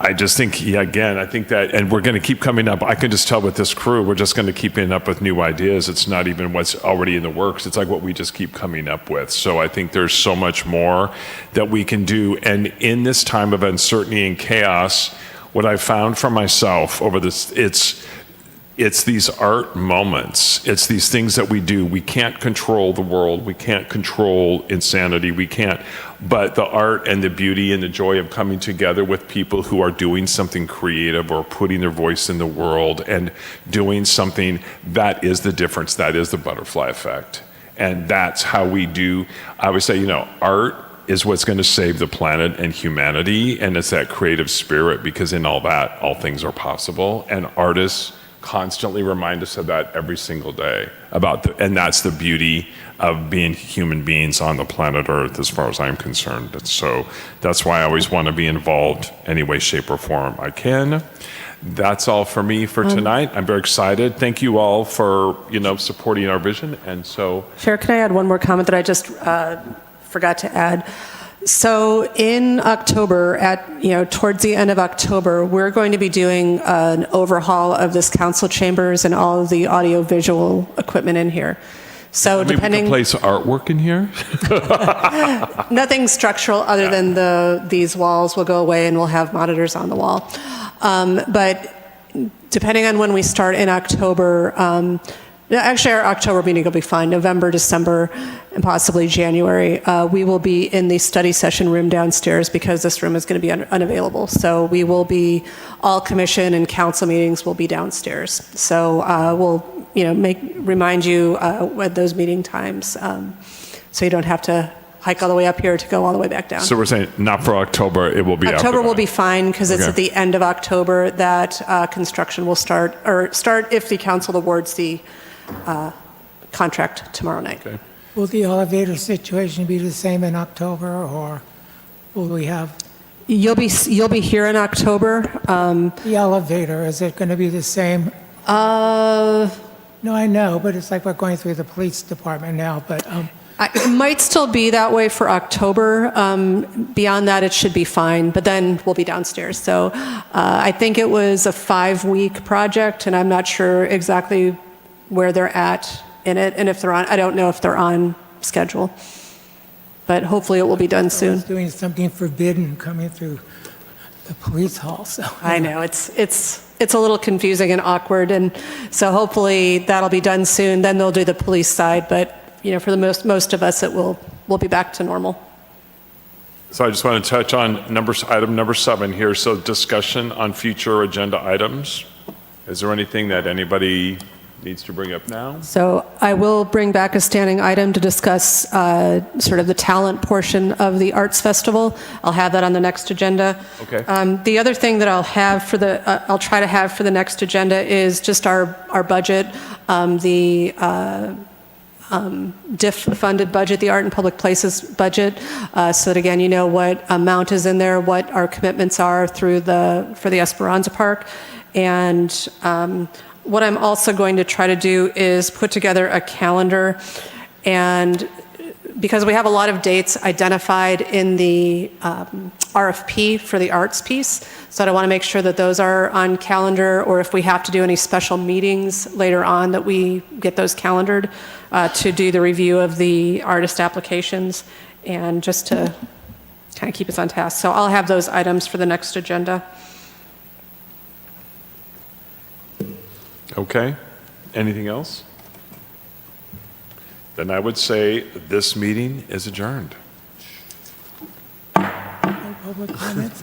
I just think, yeah, again, I think that, and we're going to keep coming up. I can just tell with this crew, we're just going to keep coming up with new ideas. It's not even what's already in the works. It's like what we just keep coming up with. So I think there's so much more that we can do. And in this time of uncertainty and chaos, what I found for myself over this, it's these art moments. It's these things that we do. We can't control the world. We can't control insanity. We can't. But the art and the beauty and the joy of coming together with people who are doing something creative or putting their voice in the world and doing something, that is the difference. That is the butterfly effect. And that's how we do. I would say, art is what's going to save the planet and humanity. And it's that creative spirit, because in all that, all things are possible. And artists constantly remind us of that every single day, and that's the beauty of being human beings on the planet Earth, as far as I'm concerned. And so that's why I always want to be involved any way, shape, or form I can. That's all for me for tonight. I'm very excited. Thank you all for supporting our vision. And so, Chair, can I add one more comment that I just forgot to add? So in October, towards the end of October, we're going to be doing an overhaul of this council chambers and all of the audio-visual equipment in here. So we can place artwork in here? Nothing structural other than these walls will go away and we'll have monitors on the wall. But depending on when we start in October, actually our October meeting will be fine, November, December, and possibly January, we will be in the study session room downstairs because this room is going to be unavailable. So we will be, all commission and council meetings will be downstairs. So we'll remind you at those meeting times so you don't have to hike all the way up here to go all the way back down. So we're saying not for October, it will be October after will that. be fine because it's Okay. at the end of October that construction will start if the council awards the contract tomorrow night. Okay. Will the elevator situation be the same in October, or will we have You'll be here in October. the elevator? Is it going to be the same? No, I know, but it's like we're going through the police department now, but It might still be that way for October. Beyond that, it should be fine, but then we'll be downstairs. So I think it was a 5-week project, and I'm not sure exactly where they're at in it, and if they're on, I don't know if they're on schedule, but hopefully it will be done soon. doing something forbidden coming through the police hall, so. I know, it's a little confusing and awkward, and so hopefully that'll be done soon. Then they'll do the police side, but for the most of us, we'll be back to normal. So I just want to touch on item number 7 here. So discussion on future agenda items. Is there anything that anybody needs to bring up now? So I will bring back a standing item to discuss sort of the talent portion of the Arts Festival. I'll have that on the next agenda. Okay. The other thing that I'll try to have for the next agenda is just our budget, the DIF-funded budget, the Art and Public Places budget, so that again, you know what amount is in there, what our commitments are for the Esperanza Park. And what I'm also going to try to do is put together a calendar, and because we have a lot of dates identified in the RFP for the arts piece, so I want to make sure that those are on calendar, or if we have to do any special meetings later on, that we get those calendared to do the review of the artist applications, and just to kind of keep us on task. So I'll have those items for the next agenda. Okay. Anything else? Then I would say this meeting is adjourned. No public comments?